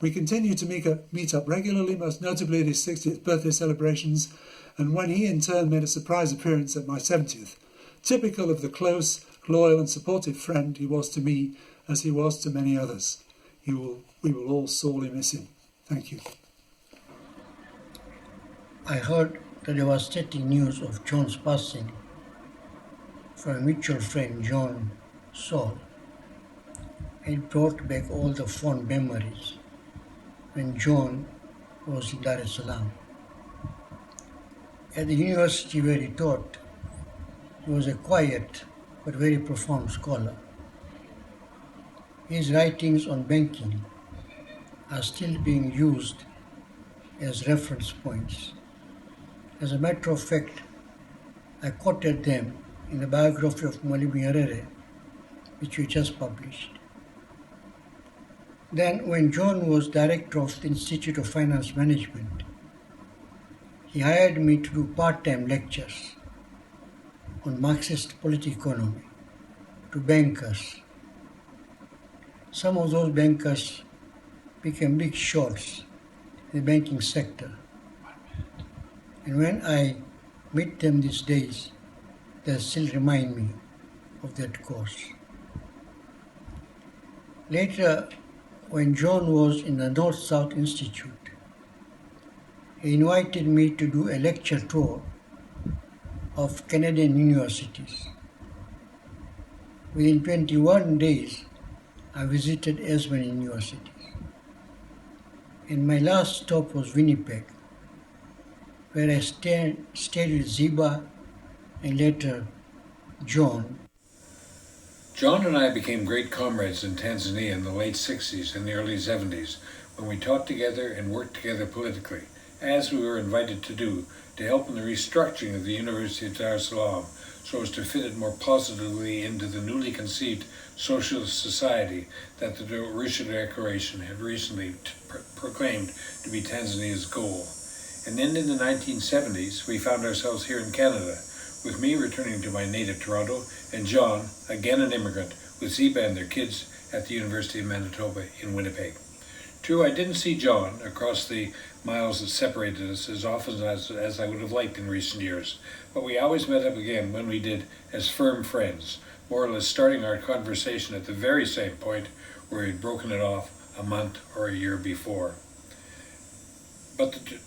We continued to meet up regularly, most notably at his 60th birthday celebrations, and when he in turn made a surprise appearance at my 70th, typical of the close, loyal and supportive friend he was to me as he was to many others. We will all sorely miss him. Thank you. I heard the devastating news of John's passing from a mutual friend, John Saul. It brought back all the fond memories when John was in Dar es Salaam. At the university where he taught, he was a quiet but very profound scholar. His writings on banking are still being used as reference points. As a matter of fact, I quoted them in the biography of Mwalimu Nyerere, which we just published. Then, when John was director of the Institute of Finance Management, he hired me to do part-time lectures on Marxist political economy to bankers. Some of those bankers became big shots in the banking sector. And when I meet them these days, they still remind me of that course. Later, when John was in the North-South Institute, he invited me to do a lecture tour of Canadian universities. Within 21 days, I visited as many universities. And my last stop was Winnipeg, where I stayed with Ziba and later John. John and I became great comrades in Tanzania in the late 60s and the early 70s when we taught together and worked together politically, as we were invited to do, to help in the restructuring of the University of Dar es Salaam so as to fit it more positively into the newly conceived socialist society that the Arusha Declaration had recently proclaimed to be Tanzania's goal. And then in the 1970s, we found ourselves here in Canada, with me returning to my native Toronto, and John, again an immigrant, with Ziba and their kids at the University of Manitoba in Winnipeg. True, I didn't see John across the miles that separated us as often as I would have liked in recent years, but we always met up again when we did as firm friends, more or less starting our conversation at the very same point where we'd broken it off a month or a year before.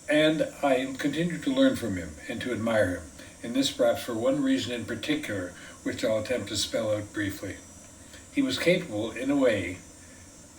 And I continued to learn from him and to admire him, and this perhaps for one reason in particular, which I'll attempt to spell out briefly. He was capable, in a way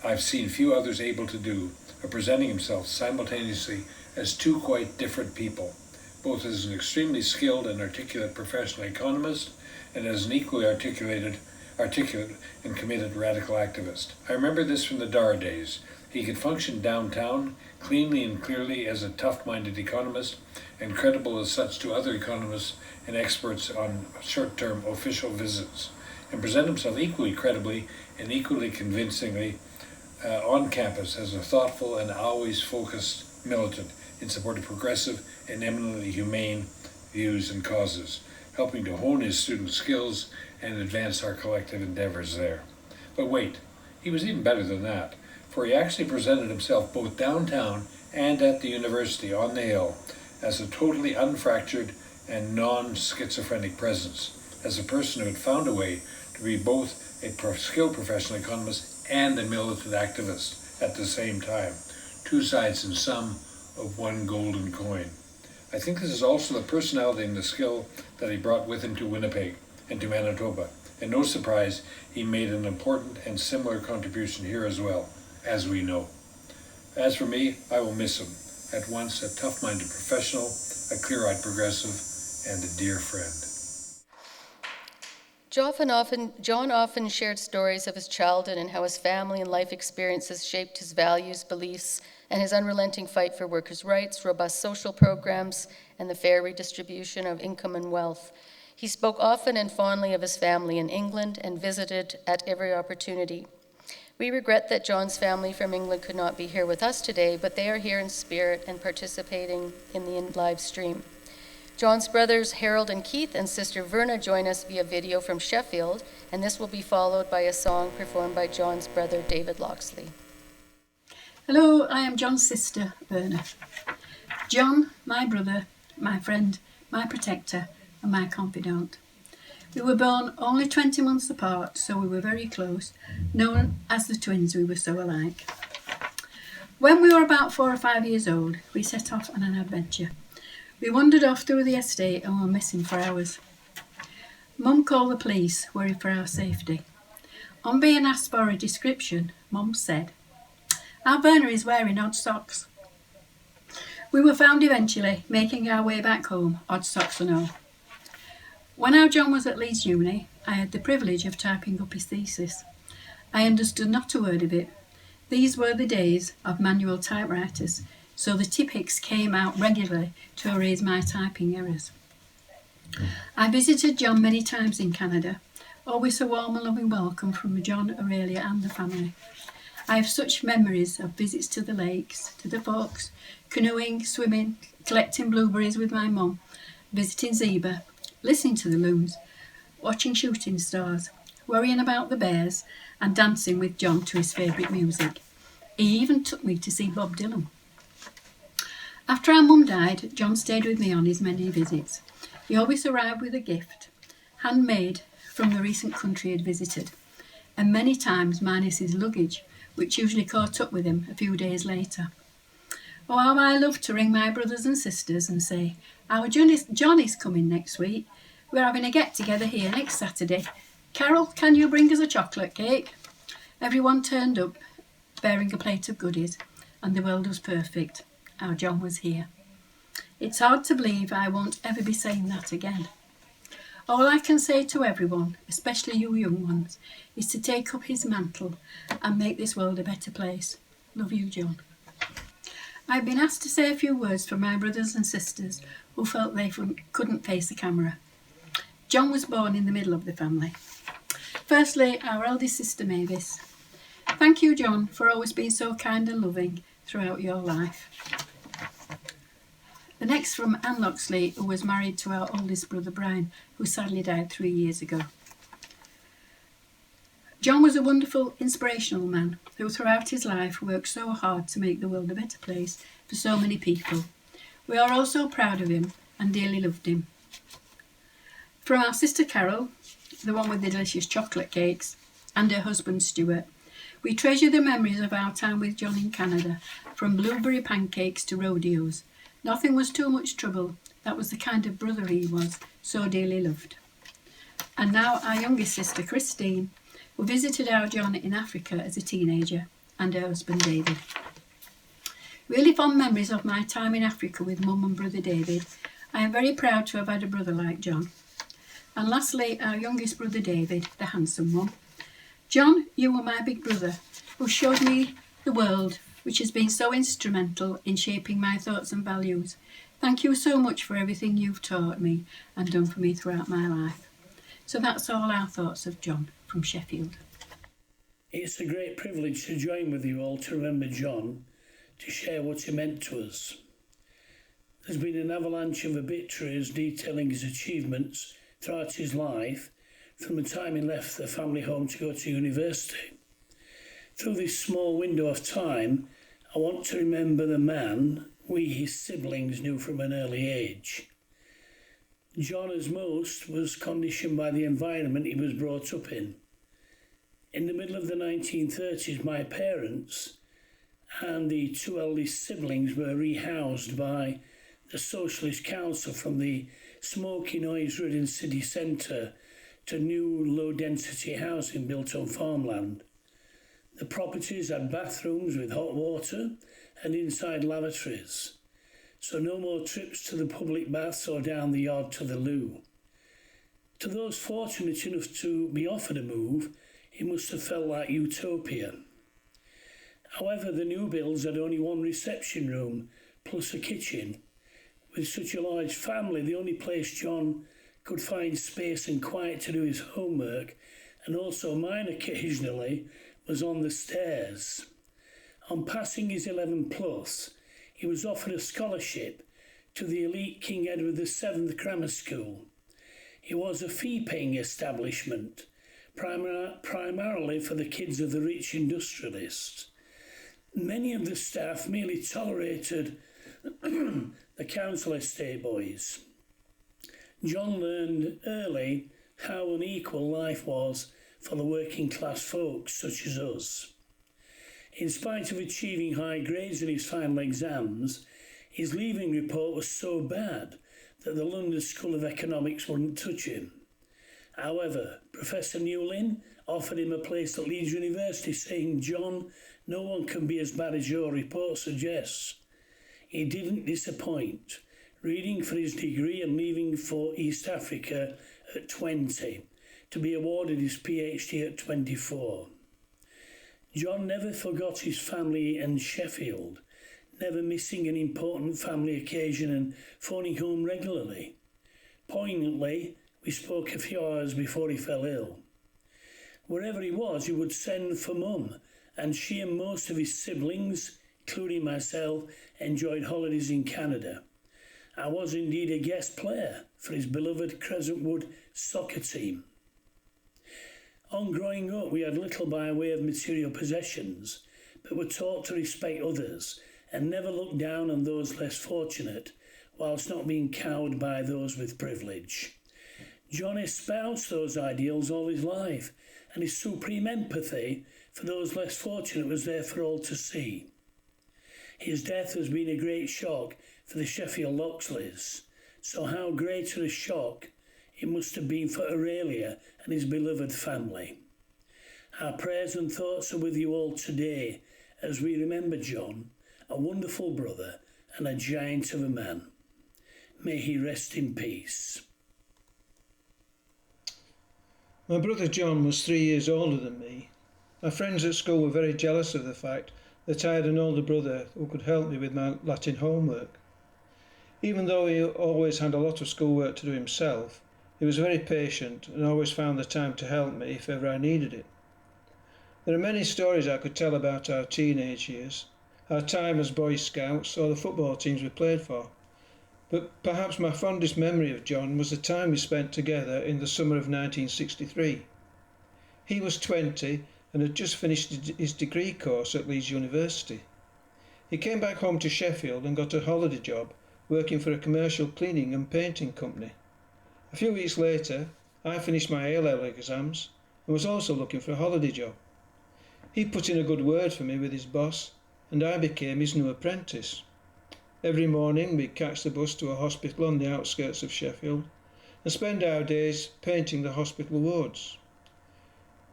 I've seen few others able to do, of presenting himself simultaneously as two quite different people, both as an extremely skilled and articulate professional economist and as an equally articulate and committed radical activist. I remember this from the Dar days. He could function downtown cleanly and clearly as a tough-minded economist and credible as such to other economists and experts on short-term official visits, and present himself equally credibly and equally convincingly on campus as a thoughtful and always focused militant in support of progressive and eminently humane views and causes, helping to hone his student skills and advance our collective endeavors there. But wait, he was even better than that, for he actually presented himself both downtown and at the university on the Hill as a totally unfractured and non-schizophrenic presence, as a person who had found a way to be both a skilled professional economist and a militant activist at the same time, two sides in sum of one golden coin. I think this is also the personality and the skill that he brought with him to Winnipeg and to Manitoba, and no surprise, he made an important and similar contribution here as well, as we know. As for me, I will miss him, at once a tough-minded professional, a clear-eyed progressive, and a dear friend. John often shared stories of his childhood and how his family and life experiences shaped his values, beliefs, and his unrelenting fight for workers' rights, robust social programs, and the fair redistribution of income and wealth. He spoke often and fondly of his family in England and visited at every opportunity. We regret that John's family from England could not be here with us today, but they are here in spirit and participating in the live stream. John's brothers Harold and Keith and sister Verna join us via video from Sheffield, and this will be followed by a song performed by John's brother David Loxley. Hello, I am John's sister Verna. John, my brother, my friend, my protector, and my confidant. We were born only 20 months apart, so we were very close, known as the twins. We were so alike. When we were about 4 or 5 years old, we set off on an adventure. We wandered off through the estate and were missing for hours. Mum called the police, worried for our safety. On being asked for a description, Mum said, "Our Verna is wearing odd socks." We were found eventually, making our way back home, odd socks and all. When our John was at Leeds Uni, I had the privilege of typing up his thesis. I understood not a word of it. These were the days of manual typewriters, so the typics came out regularly to erase my typing errors. I visited John many times in Canada, always a warm and loving welcome from John, Aurelia and the family. I have such memories of visits to the lakes, to the forks, canoeing, swimming, collecting blueberries with my mum, visiting Ziba, listening to the loons, watching shooting stars, worrying about the bears and dancing with John to his favourite music. He even took me to see Bob Dylan. After our mum died, John stayed with me on his many visits. He always arrived with a gift, handmade from the recent country he had visited, and many times minus his luggage, which usually caught up with him a few days later. Oh, how I loved to ring my brothers and sisters and say, "Our John is coming next week. We're having a get-together here next Saturday. Carol, can you bring us a chocolate cake?" Everyone turned up, bearing a plate of goodies, and the world was perfect. Our John was here. It's hard to believe I won't ever be saying that again. All I can say to everyone, especially you young ones, is to take up his mantle and make this world a better place. Love you, John. I've been asked to say a few words for my brothers and sisters who felt they couldn't face the camera. John was born in the middle of the family. Firstly, our eldest sister Mavis. Thank you, John, for always being so kind and loving throughout your life. The next from Anne Loxley, who was married to our oldest brother Brian, who sadly died 3 years ago. John was a wonderful, inspirational man who throughout his life worked so hard to make the world a better place for so many people. We are all so proud of him and dearly loved him. From our sister Carol, the one with the delicious chocolate cakes, and her husband Stuart, we treasure the memories of our time with John in Canada, from blueberry pancakes to rodeos. Nothing was too much trouble. That was the kind of brother he was, so dearly loved. And now our youngest sister Christine, who visited our John in Africa as a teenager, and her husband David. Really fond memories of my time in Africa with Mum and brother David. I am very proud to have had a brother like John. And lastly, our youngest brother David, the handsome one. John, you were my big brother, who showed me the world, which has been so instrumental in shaping my thoughts and values. Thank you so much for everything you've taught me and done for me throughout my life. So that's all our thoughts of John from Sheffield. It's a great privilege to join with you all to remember John, to share what he meant to us. There's been an avalanche of obituaries detailing his achievements throughout his life, from the time he left the family home to go to university. Through this small window of time, I want to remember the man we, his siblings, knew from an early age. John, as most, was conditioned by the environment he was brought up in. In the middle of the 1930s, my parents and the two eldest siblings were rehoused by the Socialist Council from the smoky, noise-ridden city centre to new low-density housing built on farmland. The properties had bathrooms with hot water and inside lavatories, so no more trips to the public baths or down the yard to the loo. To those fortunate enough to be offered a move, it must have felt like utopia. However, the new builds had only one reception room plus a kitchen. With such a large family, the only place John could find space and quiet to do his homework, and also mine occasionally, was on the stairs. On passing his 11 plus, he was offered a scholarship to the elite King Edward VII Grammar School. It was a fee-paying establishment, primarily for the kids of the rich industrialists. Many of the staff merely tolerated the council estate boys. John learned early how unequal life was for the working class folks such as us. In spite of achieving high grades in his final exams, his leaving report was so bad that the London School of Economics wouldn't touch him. However, Professor Newlin offered him a place at Leeds University, saying, "John, no one can be as bad as your report suggests." He didn't disappoint, reading for his degree and leaving for East Africa at 20, to be awarded his PhD at 24. John never forgot his family and Sheffield, never missing an important family occasion and phoning home regularly. Poignantly, we spoke a few hours before he fell ill. Wherever he was, he would send for Mum, and she and most of his siblings, including myself, enjoyed holidays in Canada. I was indeed a guest player for his beloved Crescentwood soccer team. On growing up, we had little by way of material possessions, but were taught to respect others and never look down on those less fortunate, whilst not being cowed by those with privilege. John espoused those ideals all his life, and his supreme empathy for those less fortunate was there for all to see. His death has been a great shock for the Sheffield Loxleys, so how greater a shock it must have been for Aurelia and his beloved family. Our prayers and thoughts are with you all today as we remember John, a wonderful brother and a giant of a man. May he rest in peace. My brother John was 3 years older than me. My friends at school were very jealous of the fact that I had an older brother who could help me with my Latin homework. Even though he always had a lot of schoolwork to do himself, he was very patient and always found the time to help me if ever I needed it. There are many stories I could tell about our teenage years, our time as Boy Scouts or the football teams we played for, but perhaps my fondest memory of John was the time we spent together in the summer of 1963. He was 20 and had just finished his degree course at Leeds University. He came back home to Sheffield and got a holiday job working for a commercial cleaning and painting company. A few weeks later, I finished my A-level exams and was also looking for a holiday job. He put in a good word for me with his boss, and I became his new apprentice. Every morning we'd catch the bus to a hospital on the outskirts of Sheffield and spend our days painting the hospital wards.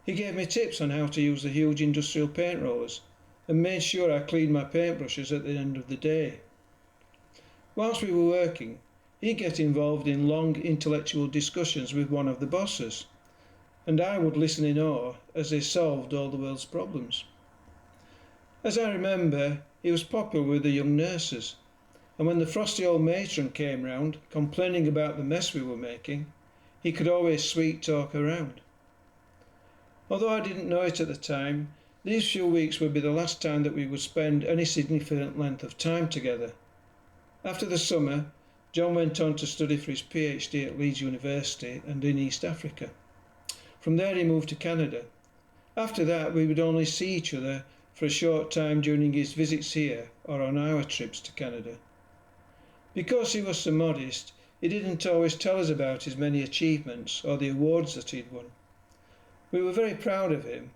He gave me tips on how to use the huge industrial paint rollers and made sure I cleaned my paintbrushes at the end of the day. Whilst we were working, he'd get involved in long intellectual discussions with one of the bosses, and I would listen in awe as they solved all the world's problems. As I remember, he was popular with the young nurses, and when the frosty old matron came round complaining about the mess we were making, he could always sweet talk her round. Although I didn't know it at the time, these few weeks would be the last time that we would spend any significant length of time together. After the summer, John went on to study for his PhD at Leeds University and in East Africa. From there he moved to Canada. After that we would only see each other for a short time during his visits here or on our trips to Canada. Because he was so modest, he didn't always tell us about his many achievements or the awards that he'd won. We were very proud of him,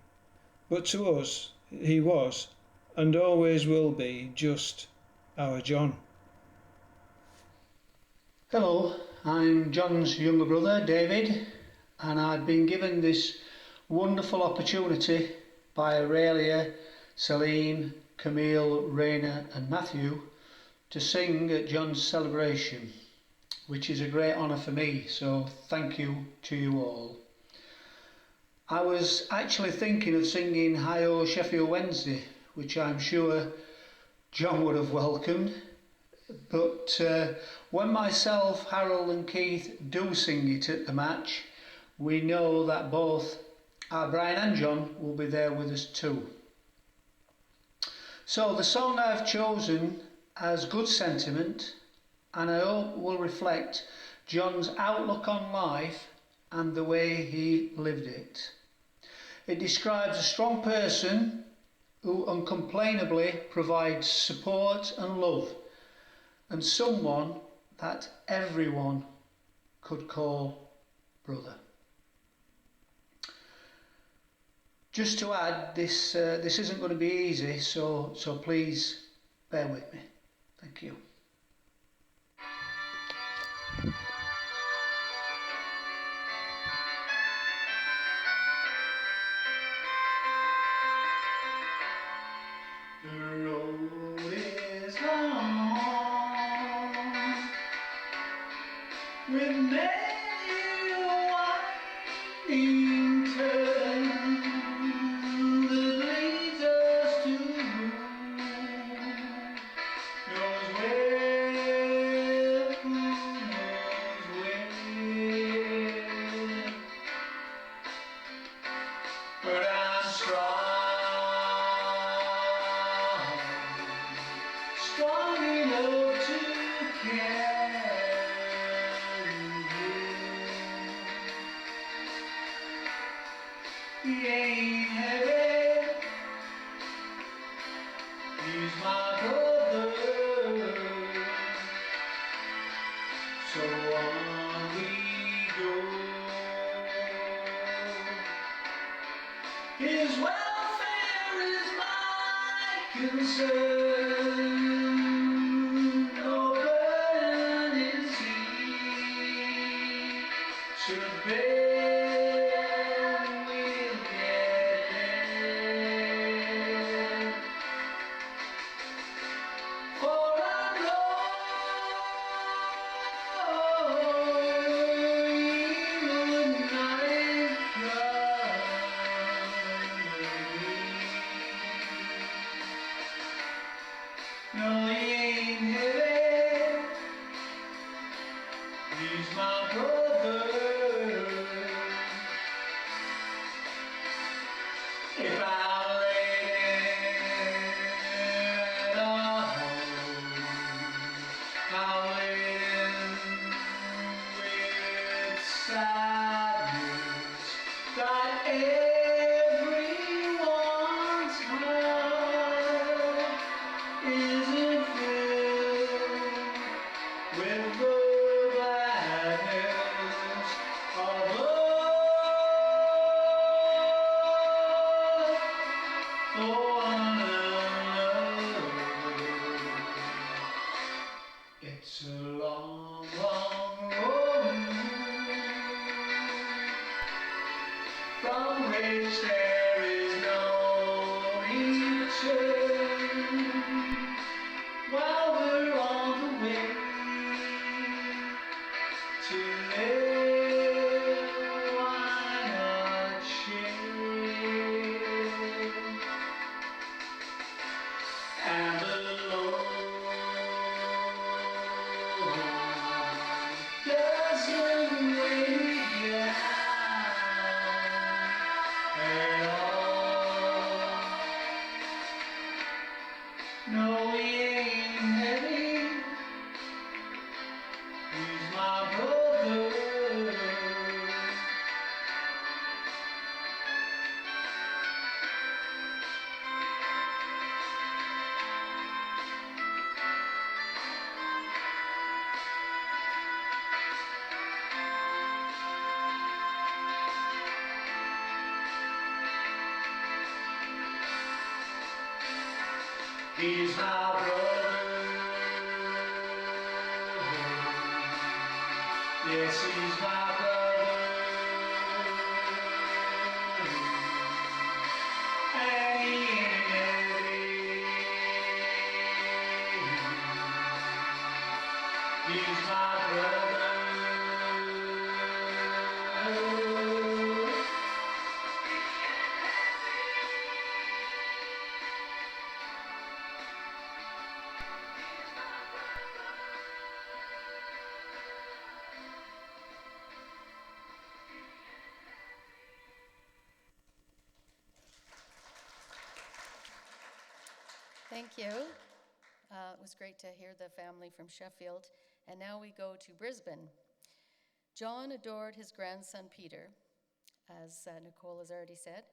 but to us he was and always will be just our John. Hello, I'm John's younger brother, David, and I've been given this wonderful opportunity by Aurelia, Celine, Camille, Raina and Matthew to sing at John's celebration, which is a great honour for me, so thank you to you all. I was actually thinking of singing Hi-O Sheffield Wednesday, which I'm sure John would have welcomed, but when myself, Harold and Keith do sing it at the match, we know that both our Brian and John will be there with us too. So the song I've chosen has good sentiment and I hope will reflect John's outlook on life and the way he lived it. It describes a strong person who uncomplainably provides support and love, and someone that everyone could call brother. Just to add, this isn't going to be easy, so please bear with me. Thank you. The road is long with many winding turns that leads us to knows where, who knows where. But I'm strong enough to carry you. He ain't heavy, he's my brother. So on we go. His welfare is my concern. No burden my brother. If I lay at home, I'll lay with sadness that everyone's heart isn't filled with the gladness of love for one another. It's a long, long road from which there is no return. While we're on the way to live, why not share? And alone doesn't weigh me down at all. No, he ain't heavy. He's my brother. He's my brother. Yes, he's my brother. And he ain't heavy. He's my brother. Thank you. It was great to hear the family from Sheffield. And now we go to Brisbane. John adored his grandson Peter, as Nicole has already said.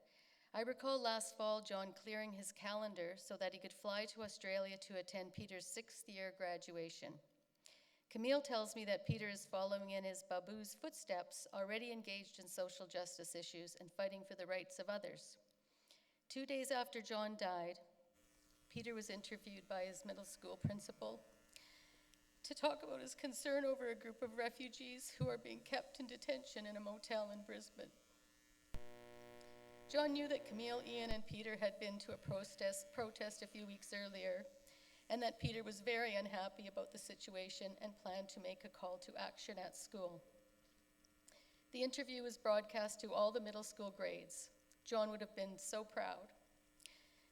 I recall last fall John clearing his calendar so that he could fly to Australia to attend Peter's 6th year graduation. Camille tells me that Peter is following in his Babu's footsteps, already engaged in social justice issues and fighting for the rights of others. 2 days after John died, Peter was interviewed by his middle school principal to talk about his concern over a group of refugees who are being kept in detention in a motel in Brisbane. John knew that Camille, Ian, and Peter had been to a protest a few weeks earlier, and that Peter was very unhappy about the situation and planned to make a call to action at school. The interview was broadcast to all the middle school grades. John would have been so proud.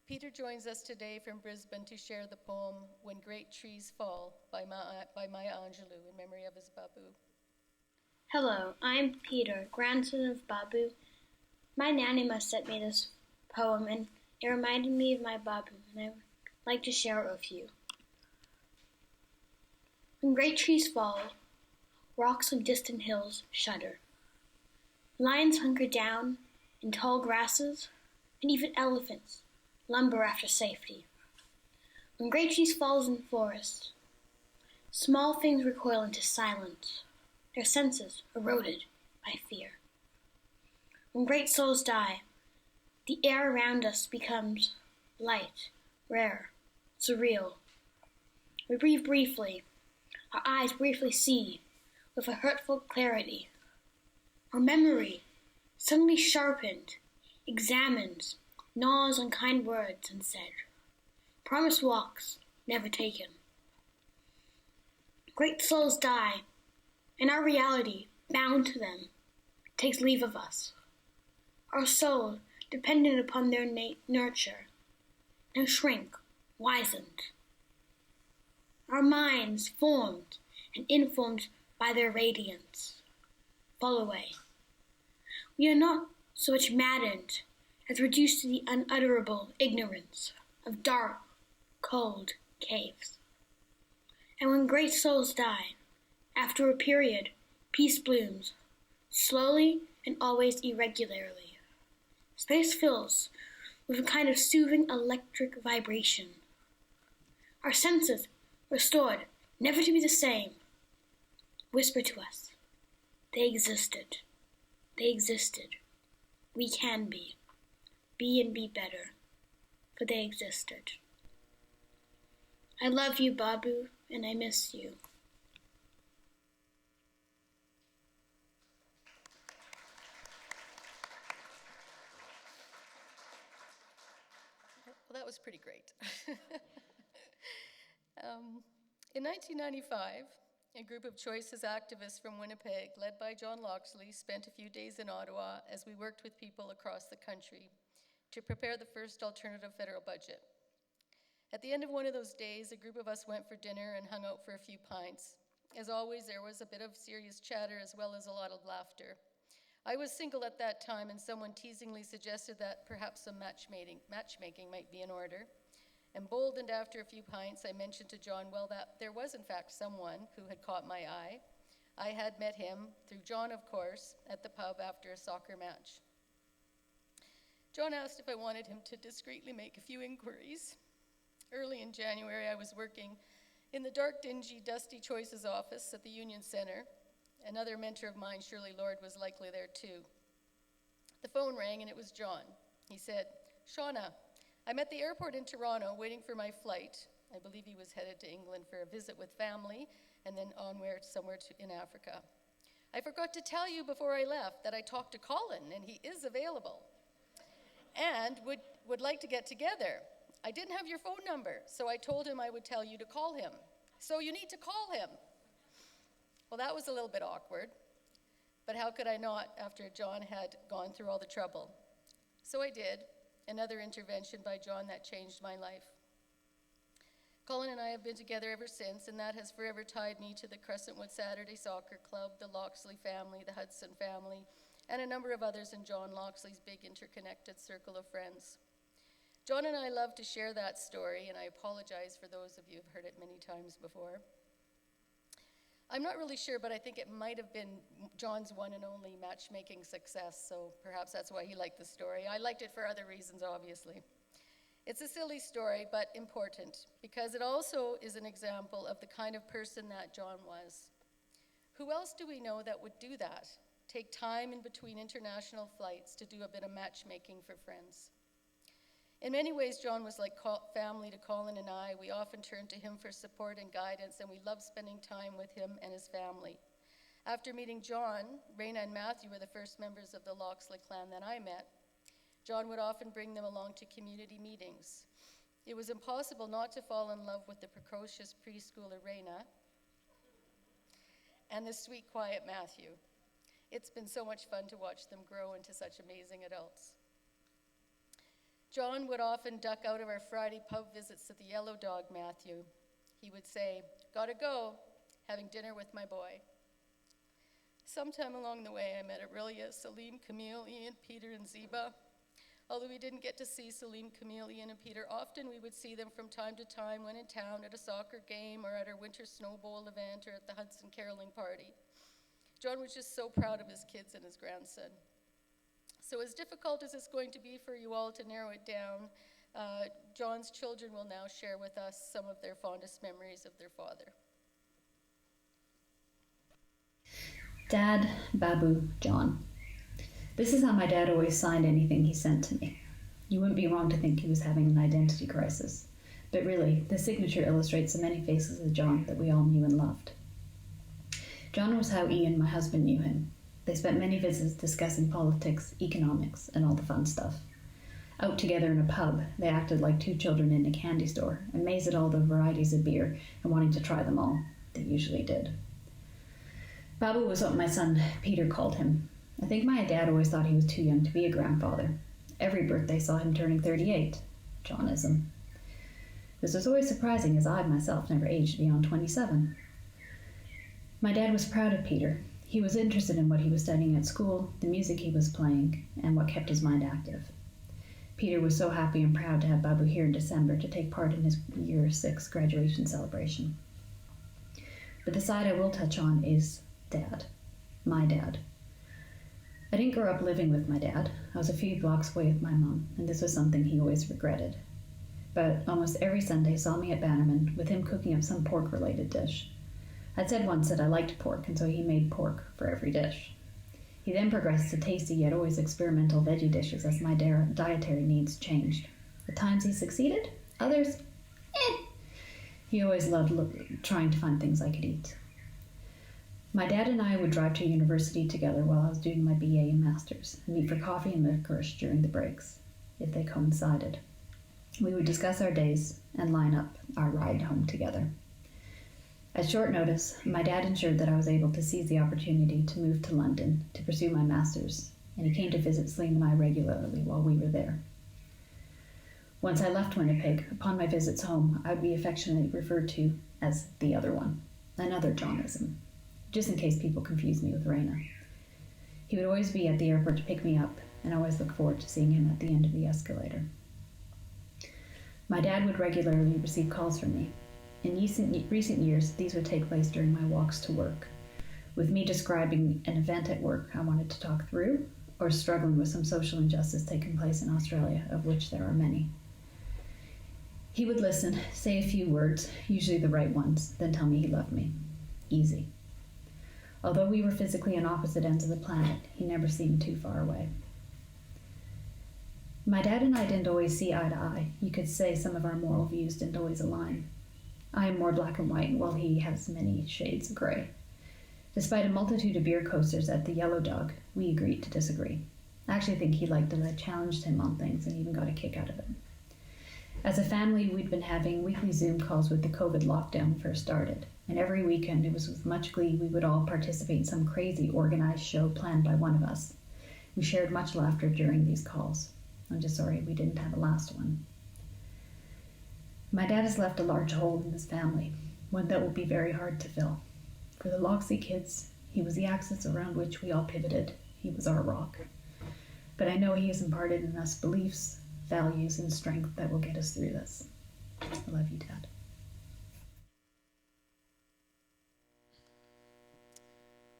Peter joins us today from Brisbane to share the poem When Great Trees Fall by Maya Angelou in memory of his Babu. Hello, I'm Peter, grandson of Babu. My nanny must sent me this poem, and it reminded me of my Babu, and I would like to share it with you. When great trees fall, rocks on distant hills shudder. Lions hunker down in tall grasses, and even elephants lumber after safety. When great trees fall in forests, small things recoil into silence, their senses eroded by fear. When great souls die, the air around us becomes light, rare, surreal. We breathe briefly, our eyes briefly see with a hurtful clarity. Our memory, suddenly sharpened, examines, gnaws on kind words unsaid, promised walks never taken. Great souls die, and our reality, bound to them, takes leave of us. Our soul, dependent upon their nurture, now shrink, wizened. Our minds, formed and informed by their radiance, fall away. We are not so much maddened as reduced to the unutterable ignorance of dark, cold caves. And when great souls die, after a period, peace blooms, slowly and always irregularly. Space fills with a kind of soothing electric vibration. Our senses, restored, never to be the same, whisper to us, they existed. They existed. We can be and be better, for they existed. I love you, Babu, and I miss you. Well, that was pretty great. In 1995, a group of Choices activists from Winnipeg, led by John Loxley, spent a few days in Ottawa as we worked with people across the country to prepare the first alternative federal budget. At the end of one of those days, a group of us went for dinner and hung out for a few pints. As always, there was a bit of serious chatter as well as a lot of laughter. I was single at that time, and someone teasingly suggested that perhaps some matchmaking might be in order. Emboldened after a few pints, I mentioned to John, well, that there was in fact someone who had caught my eye. I had met him, through John of course, at the pub after a soccer match. John asked if I wanted him to discreetly make a few inquiries. Early in January, I was working in the dark, dingy, dusty Choices office at the Union Centre. Another mentor of mine, Shirley Lord, was likely there too. The phone rang and it was John. He said, Shauna, I'm at the airport in Toronto waiting for my flight. I believe he was headed to England for a visit with family and then onward somewhere in Africa. I forgot to tell you before I left that I talked to Colin and he is available and would like to get together. I didn't have your phone number, so I told him I would tell you to call him. So you need to call him. Well, that was a little bit awkward, but how could I not after John had gone through all the trouble? So I did. Another intervention by John that changed my life. Colin and I have been together ever since, and that has forever tied me to the Crescentwood Saturday Soccer Club, the Loxley family, the Hudson family, and a number of others in John Loxley's big interconnected circle of friends. John and I love to share that story, and I apologize for those of you who've heard it many times before. I'm not really sure, but I think it might have been John's one and only matchmaking success, so perhaps that's why he liked the story. I liked it for other reasons, obviously. It's a silly story, but important, because it also is an example of the kind of person that John was. Who else do we know that would do that? Take time in between international flights to do a bit of matchmaking for friends. In many ways, John was like family to Colin and I. We often turned to him for support and guidance, and we loved spending time with him and his family. After meeting John, Raina and Matthew were the first members of the Loxley clan that I met. John would often bring them along to community meetings. It was impossible not to fall in love with the precocious preschooler Raina and the sweet, quiet Matthew. It's been so much fun to watch them grow into such amazing adults. John would often duck out of our Friday pub visits to the Yellow Dog, Matthew. He would say, gotta go, having dinner with my boy. Sometime along the way, I met Aurelia, Salim, Camille, Ian, Peter, and Ziba. Although we didn't get to see Salim, Camille, Ian, and Peter often, we would see them from time to time when in town at a soccer game or at our winter snow bowl event or at the Hudson caroling party. John was just so proud of his kids and his grandson. So as difficult as it's going to be for you all to narrow it down, John's children will now share with us some of their fondest memories of their father. Dad, Babu, John. This is how my dad always signed anything he sent to me. You wouldn't be wrong to think he was having an identity crisis. But really, the signature illustrates the many faces of John that we all knew and loved. John was how Ian, my husband, knew him. They spent many visits discussing politics, economics, and all the fun stuff. Out together in a pub, they acted like two children in a candy store, amazed at all the varieties of beer and wanting to try them all. They usually did. Babu was what my son Peter called him. I think my dad always thought he was too young to be a grandfather. Every birthday saw him turning 38. Johnism. This was always surprising, as I myself never aged beyond 27. My dad was proud of Peter. He was interested in what he was studying at school, the music he was playing, and what kept his mind active. Peter was so happy and proud to have Babu here in December to take part in his Year 6 graduation celebration. But the side I will touch on is Dad. My dad. I didn't grow up living with my dad. I was a few blocks away with my mom, and this was something he always regretted. But almost every Sunday saw me at Bannerman with him cooking up some pork-related dish. I'd said once that I liked pork, and so he made pork for every dish. He then progressed to tasty yet always experimental veggie dishes as my dietary needs changed. At times he succeeded, others, He always loved trying to find things I could eat. My dad and I would drive to university together while I was doing my BA and Masters, and meet for coffee and licorice during the breaks, if they coincided. We would discuss our days and line up our ride home together. At short notice, my dad ensured that I was able to seize the opportunity to move to London to pursue my master's, and he came to visit Salim and I regularly while we were there. Once I left Winnipeg, upon my visits home, I would be affectionately referred to as the other one, another Johnism, just in case people confuse me with Raina. He would always be at the airport to pick me up, and I always look forward to seeing him at the end of the escalator. My dad would regularly receive calls from me. In recent years, these would take place during my walks to work, with me describing an event at work I wanted to talk through, or struggling with some social injustice taking place in Australia, of which there are many. He would listen, say a few words, usually the right ones, then tell me he loved me. Easy. Although we were physically on opposite ends of the planet, he never seemed too far away. My dad and I didn't always see eye to eye. You could say some of our moral views didn't always align. I am more black and white, while he has many shades of gray. Despite a multitude of beer coasters at the Yellow Dog, we agreed to disagree. I actually think he liked that I challenged him on things and even got a kick out of it. As a family, we'd been having weekly Zoom calls with the COVID lockdown first started, and every weekend it was with much glee we would all participate in some crazy organized show planned by one of us. We shared much laughter during these calls. I'm just sorry we didn't have a last one. My dad has left a large hole in this family, one that will be very hard to fill. For the Loxley kids, he was the axis around which we all pivoted. He was our rock. But I know he has imparted in us beliefs, values, and strength that will get us through this. I love you, Dad.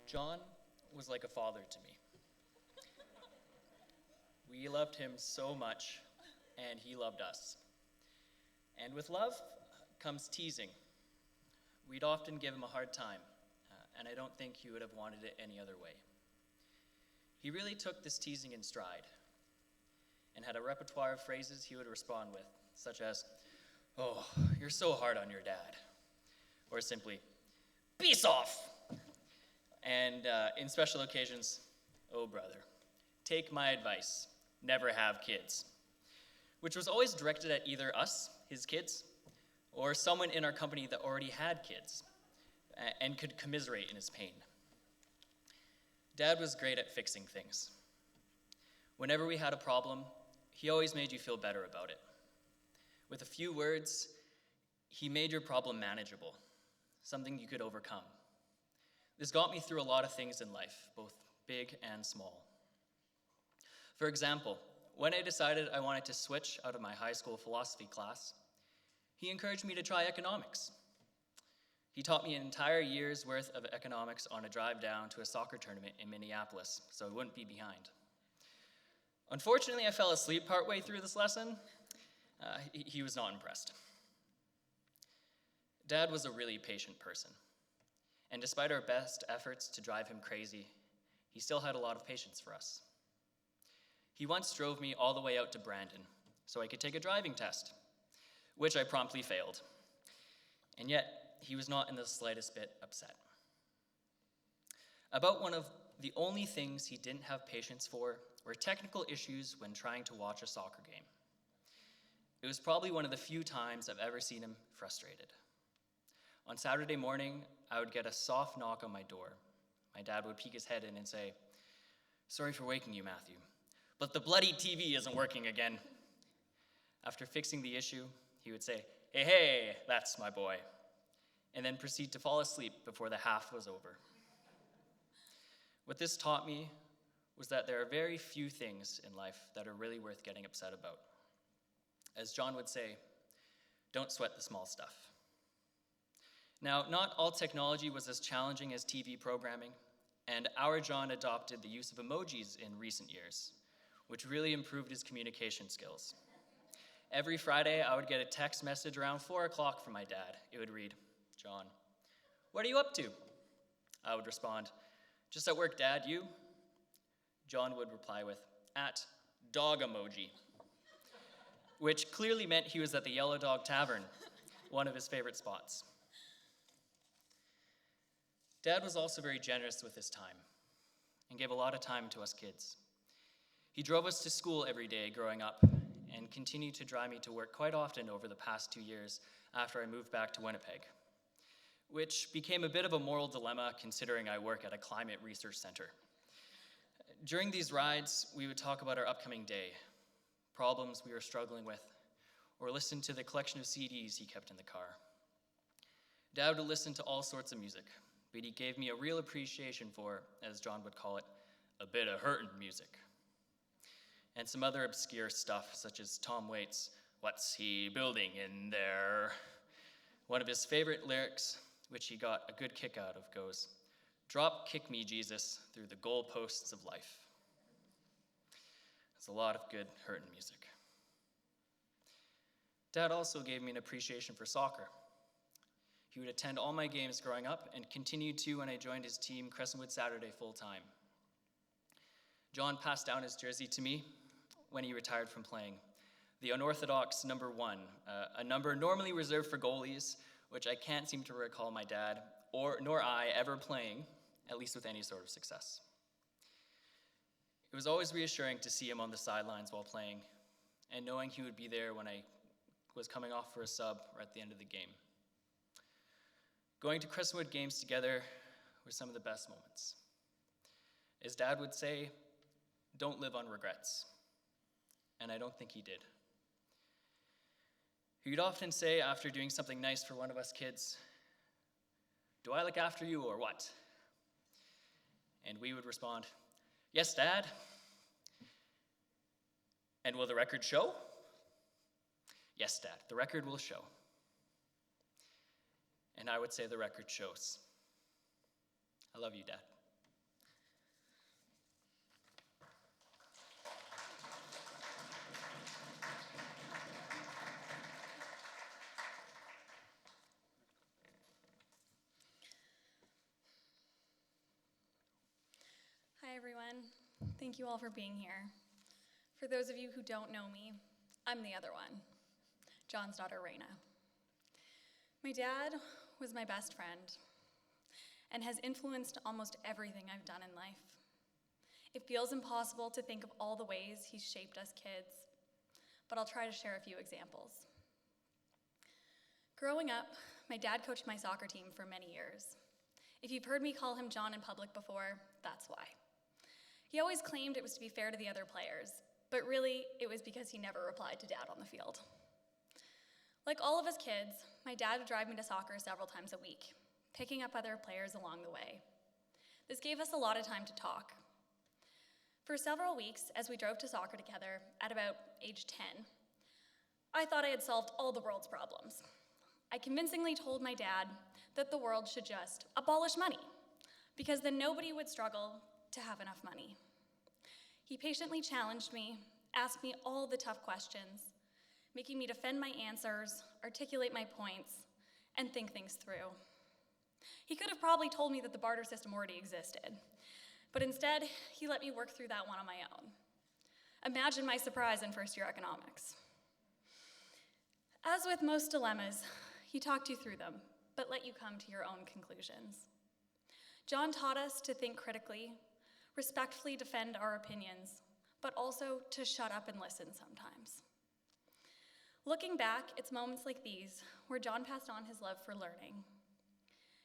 John was like a father to me. We loved him so much, and he loved us. And with love comes teasing. We'd often give him a hard time, and I don't think he would have wanted it any other way. He really took this teasing in stride and had a repertoire of phrases he would respond with, such as, "Oh, you're so hard on your dad," or simply, "Peace off!" And in special occasions, "Oh, brother, take my advice, never have kids," which was always directed at either us, his kids, or someone in our company that already had kids and could commiserate in his pain. Dad was great at fixing things. Whenever we had a problem, he always made you feel better about it. With a few words, he made your problem manageable, something you could overcome. This got me through a lot of things in life, both big and small. For example, when I decided I wanted to switch out of my high school philosophy class, he encouraged me to try economics. He taught me an entire year's worth of economics on a drive down to a soccer tournament in Minneapolis, so I wouldn't be behind. Unfortunately, I fell asleep partway through this lesson. He was not impressed. Dad was a really patient person, and despite our best efforts to drive him crazy, he still had a lot of patience for us. He once drove me all the way out to Brandon so I could take a driving test, which I promptly failed. And yet, he was not in the slightest bit upset. About one of the only things he didn't have patience for were technical issues when trying to watch a soccer game. It was probably one of the few times I've ever seen him frustrated. On Saturday morning, I would get a soft knock on my door. My dad would peek his head in and say, "Sorry for waking you, Matthew, but the bloody TV isn't working again." After fixing the issue, he would say, "Hey, that's my boy." and then proceed to fall asleep before the half was over. What this taught me was that there are very few things in life that are really worth getting upset about. As John would say, don't sweat the small stuff. Now, not all technology was as challenging as TV programming, and our John adopted the use of emojis in recent years, which really improved his communication skills. Every Friday, I would get a text message around 4 o'clock from my dad. It would read, "John, what are you up to?" I would respond, "Just at work, Dad, you?" John would reply with, "At dog emoji," which clearly meant he was at the Yellow Dog Tavern, one of his favorite spots. Dad was also very generous with his time and gave a lot of time to us kids. He drove us to school every day growing up and continued to drive me to work quite often over the past 2 years after I moved back to Winnipeg, which became a bit of a moral dilemma considering I work at a climate research center. During these rides, we would talk about our upcoming day, problems we were struggling with, or listen to the collection of CDs he kept in the car. Dad would listen to all sorts of music, but he gave me a real appreciation for, as John would call it, a bit of hurtin' music. And some other obscure stuff, such as Tom Waits' "What's He Building in There?" One of his favorite lyrics, which he got a good kick out of, goes, "Drop kick me, Jesus, through the goalposts of life." That's a lot of good hurtin' music. Dad also gave me an appreciation for soccer. He would attend all my games growing up and continued to when I joined his team, Crescentwood Saturday, full-time. John passed down his jersey to me when he retired from playing. The unorthodox number 1, a number normally reserved for goalies, which I can't seem to recall my dad nor I ever playing, at least with any sort of success. It was always reassuring to see him on the sidelines while playing and knowing he would be there when I was coming off for a sub or at the end of the game. Going to Crescentwood games together were some of the best moments. As Dad would say, don't live on regrets. And I don't think he did. He'd often say after doing something nice for one of us kids, "Do I look after you or what?" And we would respond, "Yes, Dad." "And will the record show?" "Yes, Dad, the record will show." And I would say the record shows. I love you, Dad. Hi, everyone. Thank you all for being here. For those of you who don't know me, I'm the other one, John's daughter, Raina. My dad was my best friend and has influenced almost everything I've done in life. It feels impossible to think of all the ways he's shaped us kids, but I'll try to share a few examples. Growing up, my dad coached my soccer team for many years. If you've heard me call him John in public before, that's why. He always claimed it was to be fair to the other players, but really, it was because he never replied to Dad on the field. Like all of us kids, my dad would drive me to soccer several times a week, picking up other players along the way. This gave us a lot of time to talk. For several weeks, as we drove to soccer together at about age 10, I thought I had solved all the world's problems. I convincingly told my dad that the world should just abolish money, because then nobody would struggle to have enough money. He patiently challenged me, asked me all the tough questions, making me defend my answers, articulate my points, and think things through. He could have probably told me that the barter system already existed, but instead, he let me work through that one on my own. Imagine my surprise in first-year economics. As with most dilemmas, he talked you through them, but let you come to your own conclusions. John taught us to think critically, respectfully defend our opinions, but also to shut up and listen sometimes. Looking back, it's moments like these where John passed on his love for learning.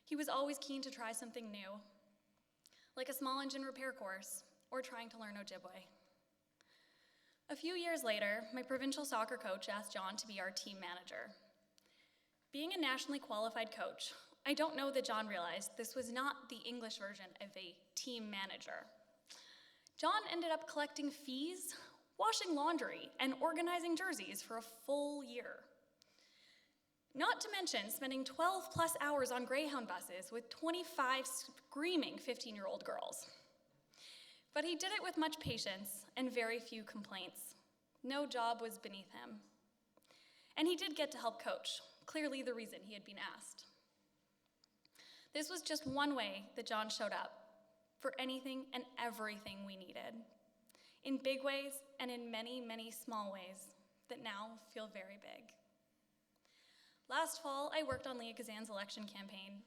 He was always keen to try something new, like a small engine repair course or trying to learn Ojibwe. A few years later, my provincial soccer coach asked John to be our team manager. Being a nationally qualified coach, I don't know that John realized this was not the English version of a team manager. John ended up collecting fees, washing laundry, and organizing jerseys for a full year. Not to mention spending 12 plus hours on Greyhound buses with 25 screaming 15-year-old girls. But he did it with much patience and very few complaints. No job was beneath him. And he did get to help coach, clearly the reason he had been asked. This was just one way that John showed up for anything and everything we needed, in big ways and in many, many small ways that now feel very big. Last fall, I worked on Leah Kazan's election campaign,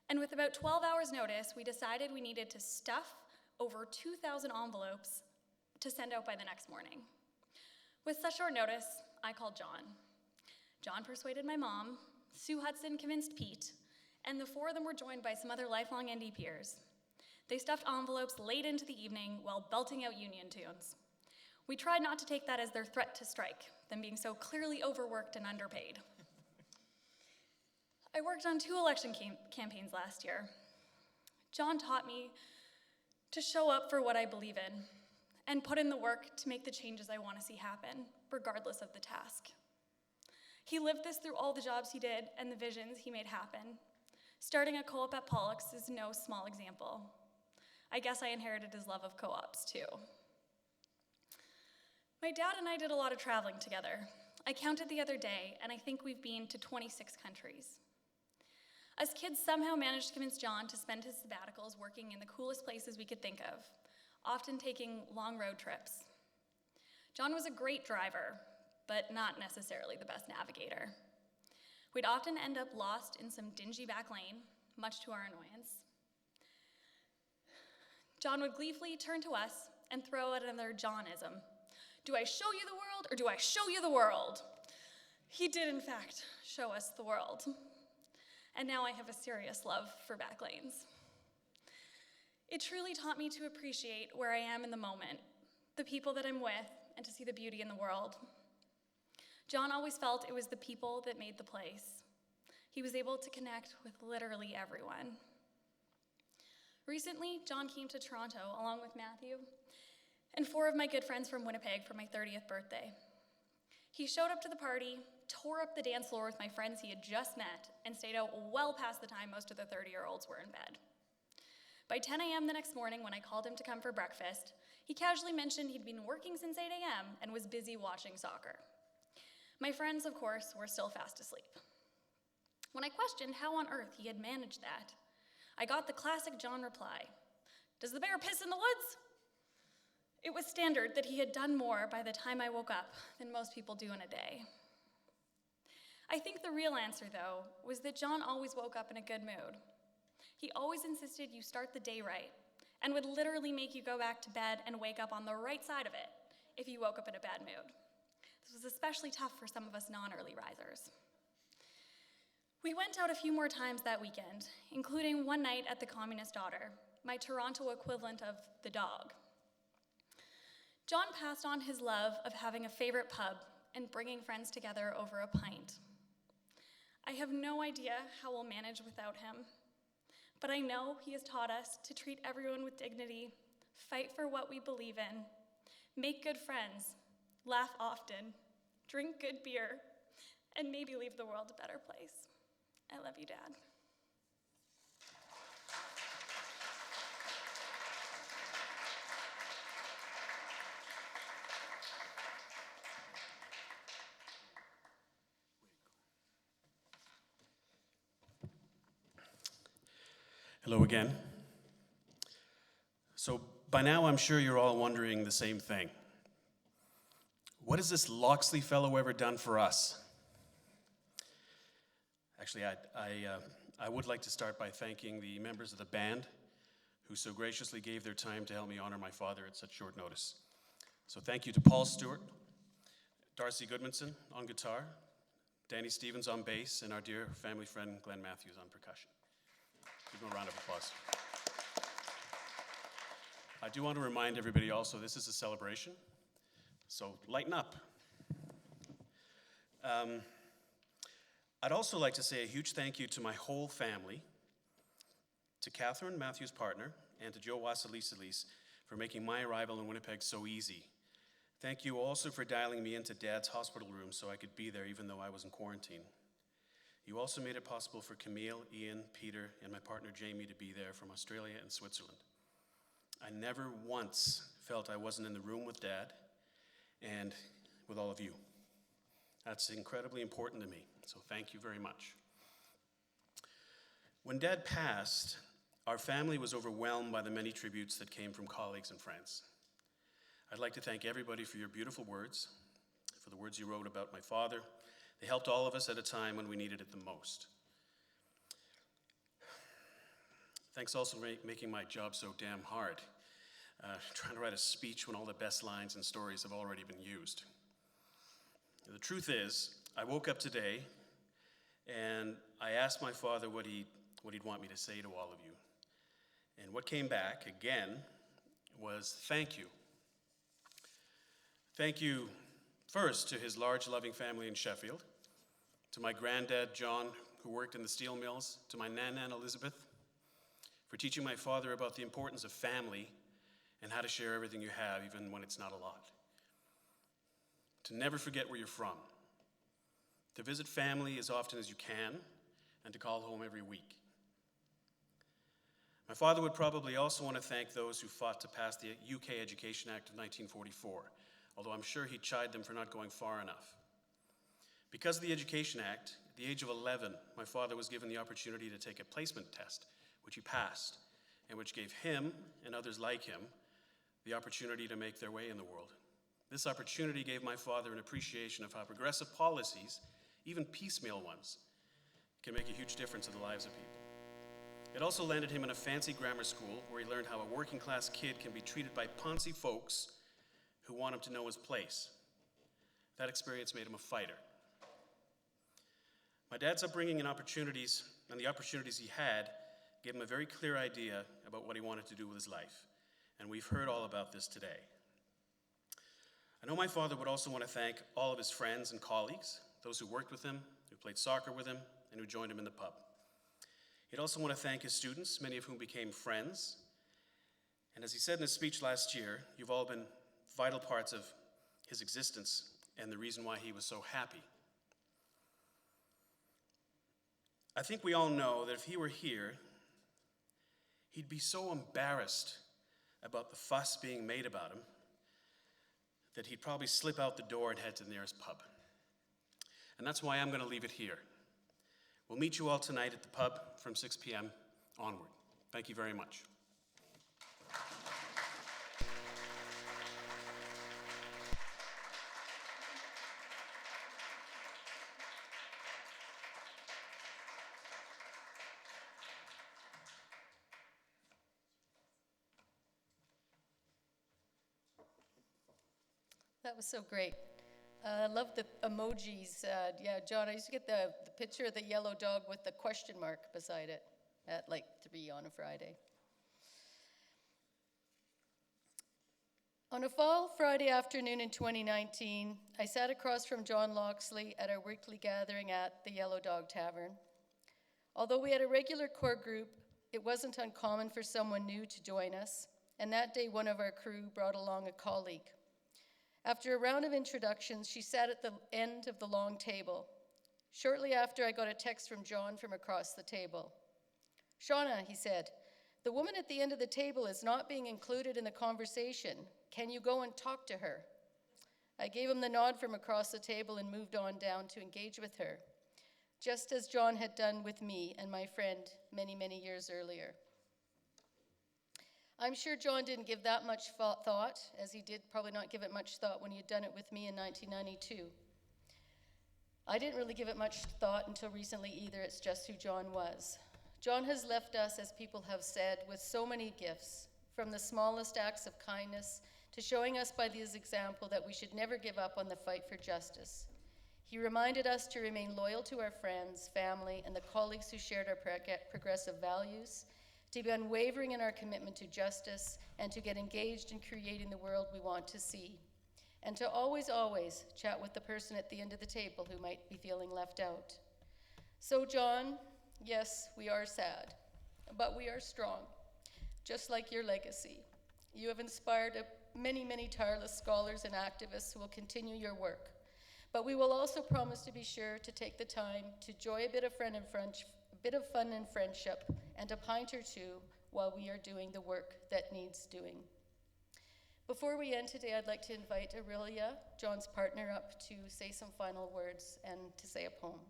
and with about 12 hours notice, we decided we needed to stuff over 2,000 envelopes to send out by the next morning. With such short notice, I called John. John persuaded my mom, Sue Hudson convinced Pete, and the four of them were joined by some other lifelong ND peers. They stuffed envelopes late into the evening while belting out union tunes. We tried not to take that as their threat to strike, them being so clearly overworked and underpaid. I worked on 2 election campaigns last year. John taught me to show up for what I believe in and put in the work to make the changes I want to see happen, regardless of the task. He lived this through all the jobs he did and the visions he made happen. Starting a co-op at Pollux is no small example. I guess I inherited his love of co-ops too. My dad and I did a lot of traveling together. I counted the other day, and I think we've been to 26 countries. As kids somehow managed to convince John to spend his sabbaticals working in the coolest places we could think of, often taking long road trips. John was a great driver, but not necessarily the best navigator. We'd often end up lost in some dingy back lane, much to our annoyance. John would gleefully turn to us and throw out another Johnism. Do I show you the world, or do I show you the world? He did, in fact, show us the world. And now I have a serious love for back lanes. It truly taught me to appreciate where I am in the moment, the people that I'm with, and to see the beauty in the world. John always felt it was the people that made the place. He was able to connect with literally everyone. Recently, John came to Toronto along with Matthew and 4 of my good friends from Winnipeg for my 30th birthday. He showed up to the party, tore up the dance floor with my friends he had just met, and stayed out well past the time most of the 30-year-olds were in bed. By 10 a.m. the next morning, when I called him to come for breakfast, he casually mentioned he'd been working since 8 a.m. and was busy watching soccer. My friends, of course, were still fast asleep. When I questioned how on earth he had managed that, I got the classic John reply, "Does the bear piss in the woods?" It was standard that he had done more by the time I woke up than most people do in a day. I think the real answer, though, was that John always woke up in a good mood. He always insisted you start the day right, and would literally make you go back to bed and wake up on the right side of it if you woke up in a bad mood. This was especially tough for some of us non-early risers. We went out a few more times that weekend, including one night at the Communist Daughter, my Toronto equivalent of the Dog. John passed on his love of having a favorite pub and bringing friends together over a pint. I have no idea how we'll manage without him, but I know he has taught us to treat everyone with dignity, fight for what we believe in, make good friends, laugh often, drink good beer, and maybe leave the world a better place. I love you, Dad. Hello again. So by now I'm sure you're all wondering the same thing. What has this Loxley fellow ever done for us? Actually, I would like to start by thanking the members of the band who so graciously gave their time to help me honor my father at such short notice. So thank you to Paul Stewart, Darcy Goodmanson on guitar, Danny Stevens on bass, and our dear family friend Glenn Matthews on percussion. Give them a round of applause. I do want to remind everybody also this is a celebration, so lighten up. I'd also like to say a huge thank you to my whole family, to Catherine, Matthew's partner, and to Joe Wassalisalis for making my arrival in Winnipeg so easy. Thank you also for dialing me into Dad's hospital room so I could be there even though I was in quarantine. You also made it possible for Camille, Ian, Peter, and my partner Jamie to be there from Australia and Switzerland. I never once felt I wasn't in the room with Dad and with all of you. That's incredibly important to me, so thank you very much. When Dad passed, our family was overwhelmed by the many tributes that came from colleagues and friends. I'd like to thank everybody for your beautiful words, for the words you wrote about my father. They helped all of us at a time when we needed it the most. Thanks also for making my job so damn hard. Trying to write a speech when all the best lines and stories have already been used. The truth is, I woke up today and I asked my father what he'd want me to say to all of you. And what came back, again, was thank you. Thank you, first, to his large, loving family in Sheffield, to my granddad, John, who worked in the steel mills, to my nan Elizabeth, for teaching my father about the importance of family and how to share everything you have, even when it's not a lot. To never forget where you're from, to visit family as often as you can, and to call home every week. My father would probably also want to thank those who fought to pass the UK Education Act of 1944, although I'm sure he chid them for not going far enough. Because of the Education Act, at the age of 11, my father was given the opportunity to take a placement test, which he passed, and which gave him, and others like him, the opportunity to make their way in the world. This opportunity gave my father an appreciation of how progressive policies, even piecemeal ones, can make a huge difference in the lives of people. It also landed him in a fancy grammar school where he learned how a working class kid can be treated by poncy folks who want him to know his place. That experience made him a fighter. My dad's upbringing and the opportunities he had gave him a very clear idea about what he wanted to do with his life, and we've heard all about this today. I know my father would also want to thank all of his friends and colleagues, those who worked with him, who played soccer with him, and who joined him in the pub. He'd also want to thank his students, many of whom became friends. And as he said in his speech last year, you've all been vital parts of his existence and the reason why he was so happy. I think we all know that if he were here, he'd be so embarrassed about the fuss being made about him that he'd probably slip out the door and head to the nearest pub. And that's why I'm going to leave it here. We'll meet you all tonight at the pub from 6 p.m. onward. Thank you very much. That was so great. I love the emojis. Yeah, John, I used to get the picture of the yellow dog with the question mark beside it at like 3 on a Friday. On a fall Friday afternoon in 2019, I sat across from John Loxley at our weekly gathering at the Yellow Dog Tavern. Although we had a regular core group, it wasn't uncommon for someone new to join us, and that day one of our crew brought along a colleague. After a round of introductions, she sat at the end of the long table. Shortly after, I got a text from John from across the table. "Shauna," he said, "the woman at the end of the table is not being included in the conversation. Can you go and talk to her?" I gave him the nod from across the table and moved on down to engage with her, just as John had done with me and my friend many, many years earlier. I'm sure John didn't give that much thought, as he did probably not give it much thought when he had done it with me in 1992. I didn't really give it much thought until recently either. It's just who John was. John has left us, as people have said, with so many gifts, from the smallest acts of kindness to showing us by his example that we should never give up on the fight for justice. He reminded us to remain loyal to our friends, family, and the colleagues who shared our progressive values, to be unwavering in our commitment to justice, and to get engaged in creating the world we want to see, and to always, always chat with the person at the end of the table who might be feeling left out. So, John, yes, we are sad, but we are strong, just like your legacy. You have inspired many, many tireless scholars and activists who will continue your work. But we will also promise to be sure to take the time to enjoy a bit of fun and friendship, and a pint or two while we are doing the work that needs doing. Before we end today, I'd like to invite Aurelia, John's partner, up to say some final words and to say a poem.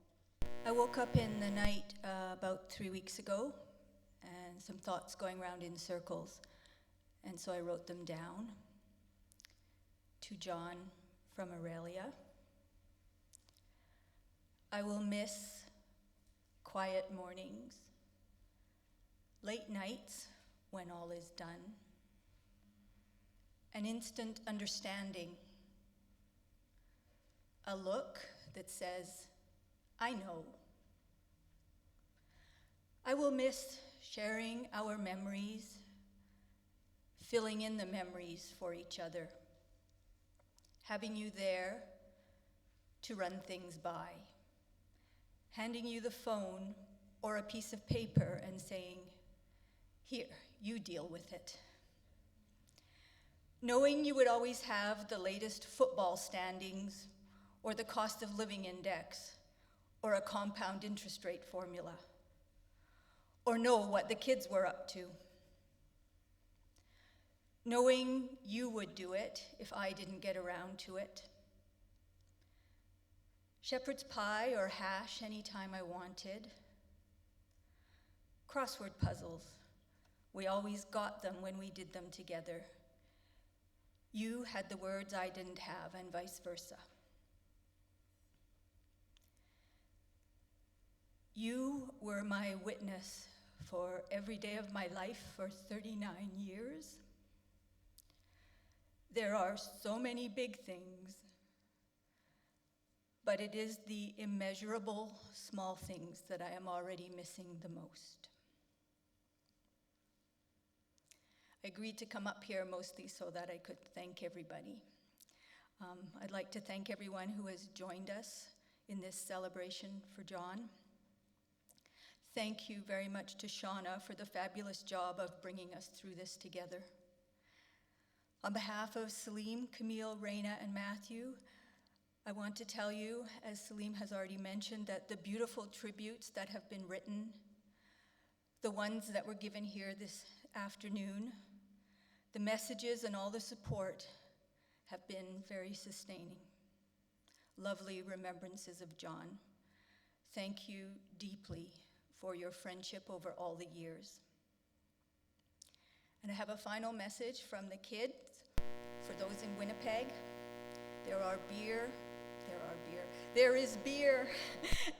I woke up in the night about 3 weeks ago, and some thoughts going around in circles, and so I wrote them down. To John from Aurelia. I will miss quiet mornings, late nights when all is done, an instant understanding, a look that says, I know. I will miss sharing our memories, filling in the memories for each other, having you there to run things by, handing you the phone or a piece of paper and saying, here, you deal with it. Knowing you would always have the latest football standings or the cost of living index or a compound interest rate formula, or know what the kids were up to. Knowing you would do it if I didn't get around to it. Shepherd's pie or hash anytime I wanted. Crossword puzzles, we always got them when we did them together. You had the words I didn't have, and vice versa. You were my witness for every day of my life for 39 years. There are so many big things, but it is the immeasurable small things that I am already missing the most. I agreed to come up here mostly so that I could thank everybody. I'd like to thank everyone who has joined us in this celebration for John. Thank you very much to Shauna for the fabulous job of bringing us through this together. On behalf of Salim, Camille, Raina, and Matthew, I want to tell you, as Salim has already mentioned, that the beautiful tributes that have been written, the ones that were given here this afternoon, the messages and all the support have been very sustaining. Lovely remembrances of John. Thank you deeply for your friendship over all the years. And I have a final message from the kids. For those in Winnipeg, there is beer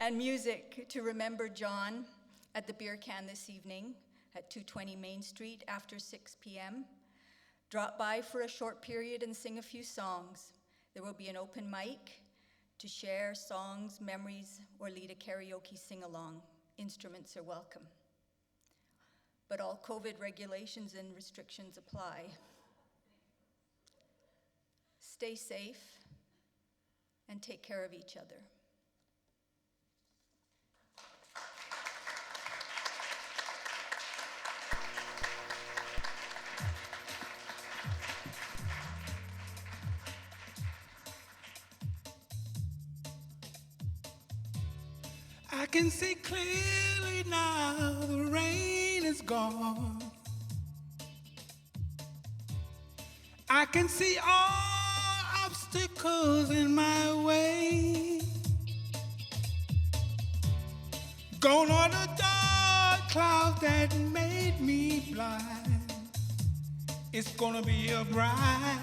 and music to remember John at the beer can this evening at 220 Main Street after 6 p.m. Drop by for a short period and sing a few songs. There will be an open mic to share songs, memories, or lead a karaoke sing-along. Instruments are welcome. But all COVID regulations and restrictions apply. Stay safe and take care of each other. I can see clearly now the rain is gone. I can see all obstacles in my way. Gone are the dark clouds that made me blind. It's gonna be a bright,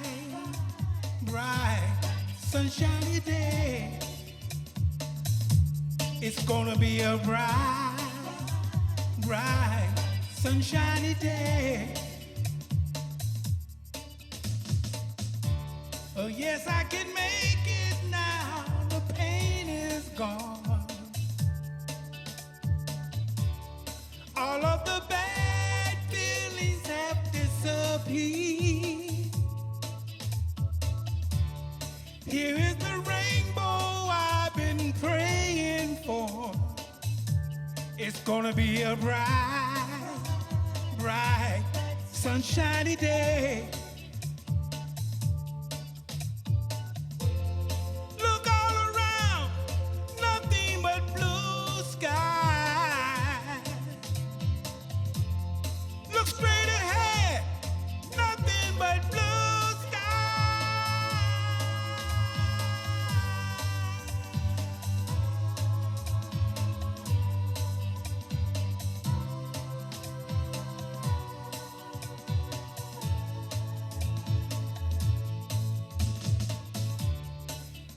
bright, sunshiny day. It's gonna be a bright, bright, sunshiny day. Oh yes, I can make it now, the pain is gone. All of the bad feelings have disappeared. Here is the rainbow I've been praying for. gonna be a bright, bright, sunshiny day. Look all around, nothing but blue sky. Look straight ahead, nothing but blue sky.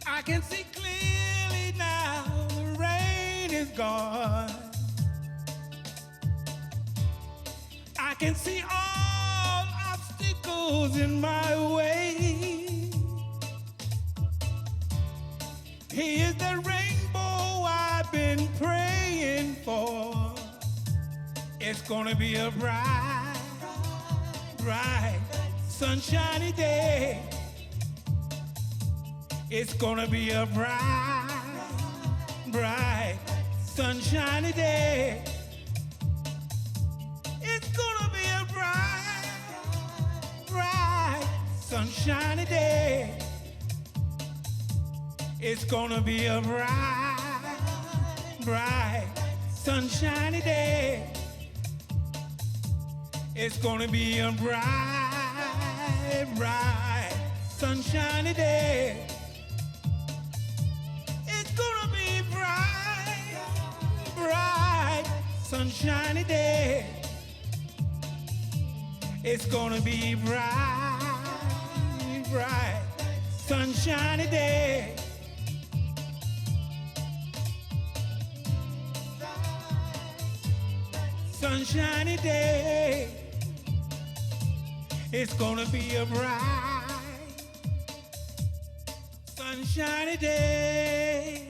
I can see clearly now, the rain is gone. I can see all obstacles in my way. Here's the rainbow I've been praying for. It's gonna be a bright, bright, sunshiny day. It's gonna be a bright, bright, sunshiny day. It's gonna be a bright, bright, sunshiny day. It's gonna be a bright, bright, sunshiny day. It's gonna be a bright, bright, sunshiny day. It's gonna be bright, bright, sunshiny day. It's gonna be bright, bright, sunshiny day. Sunshiny day. It's gonna be a bright, sunshiny day.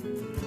you.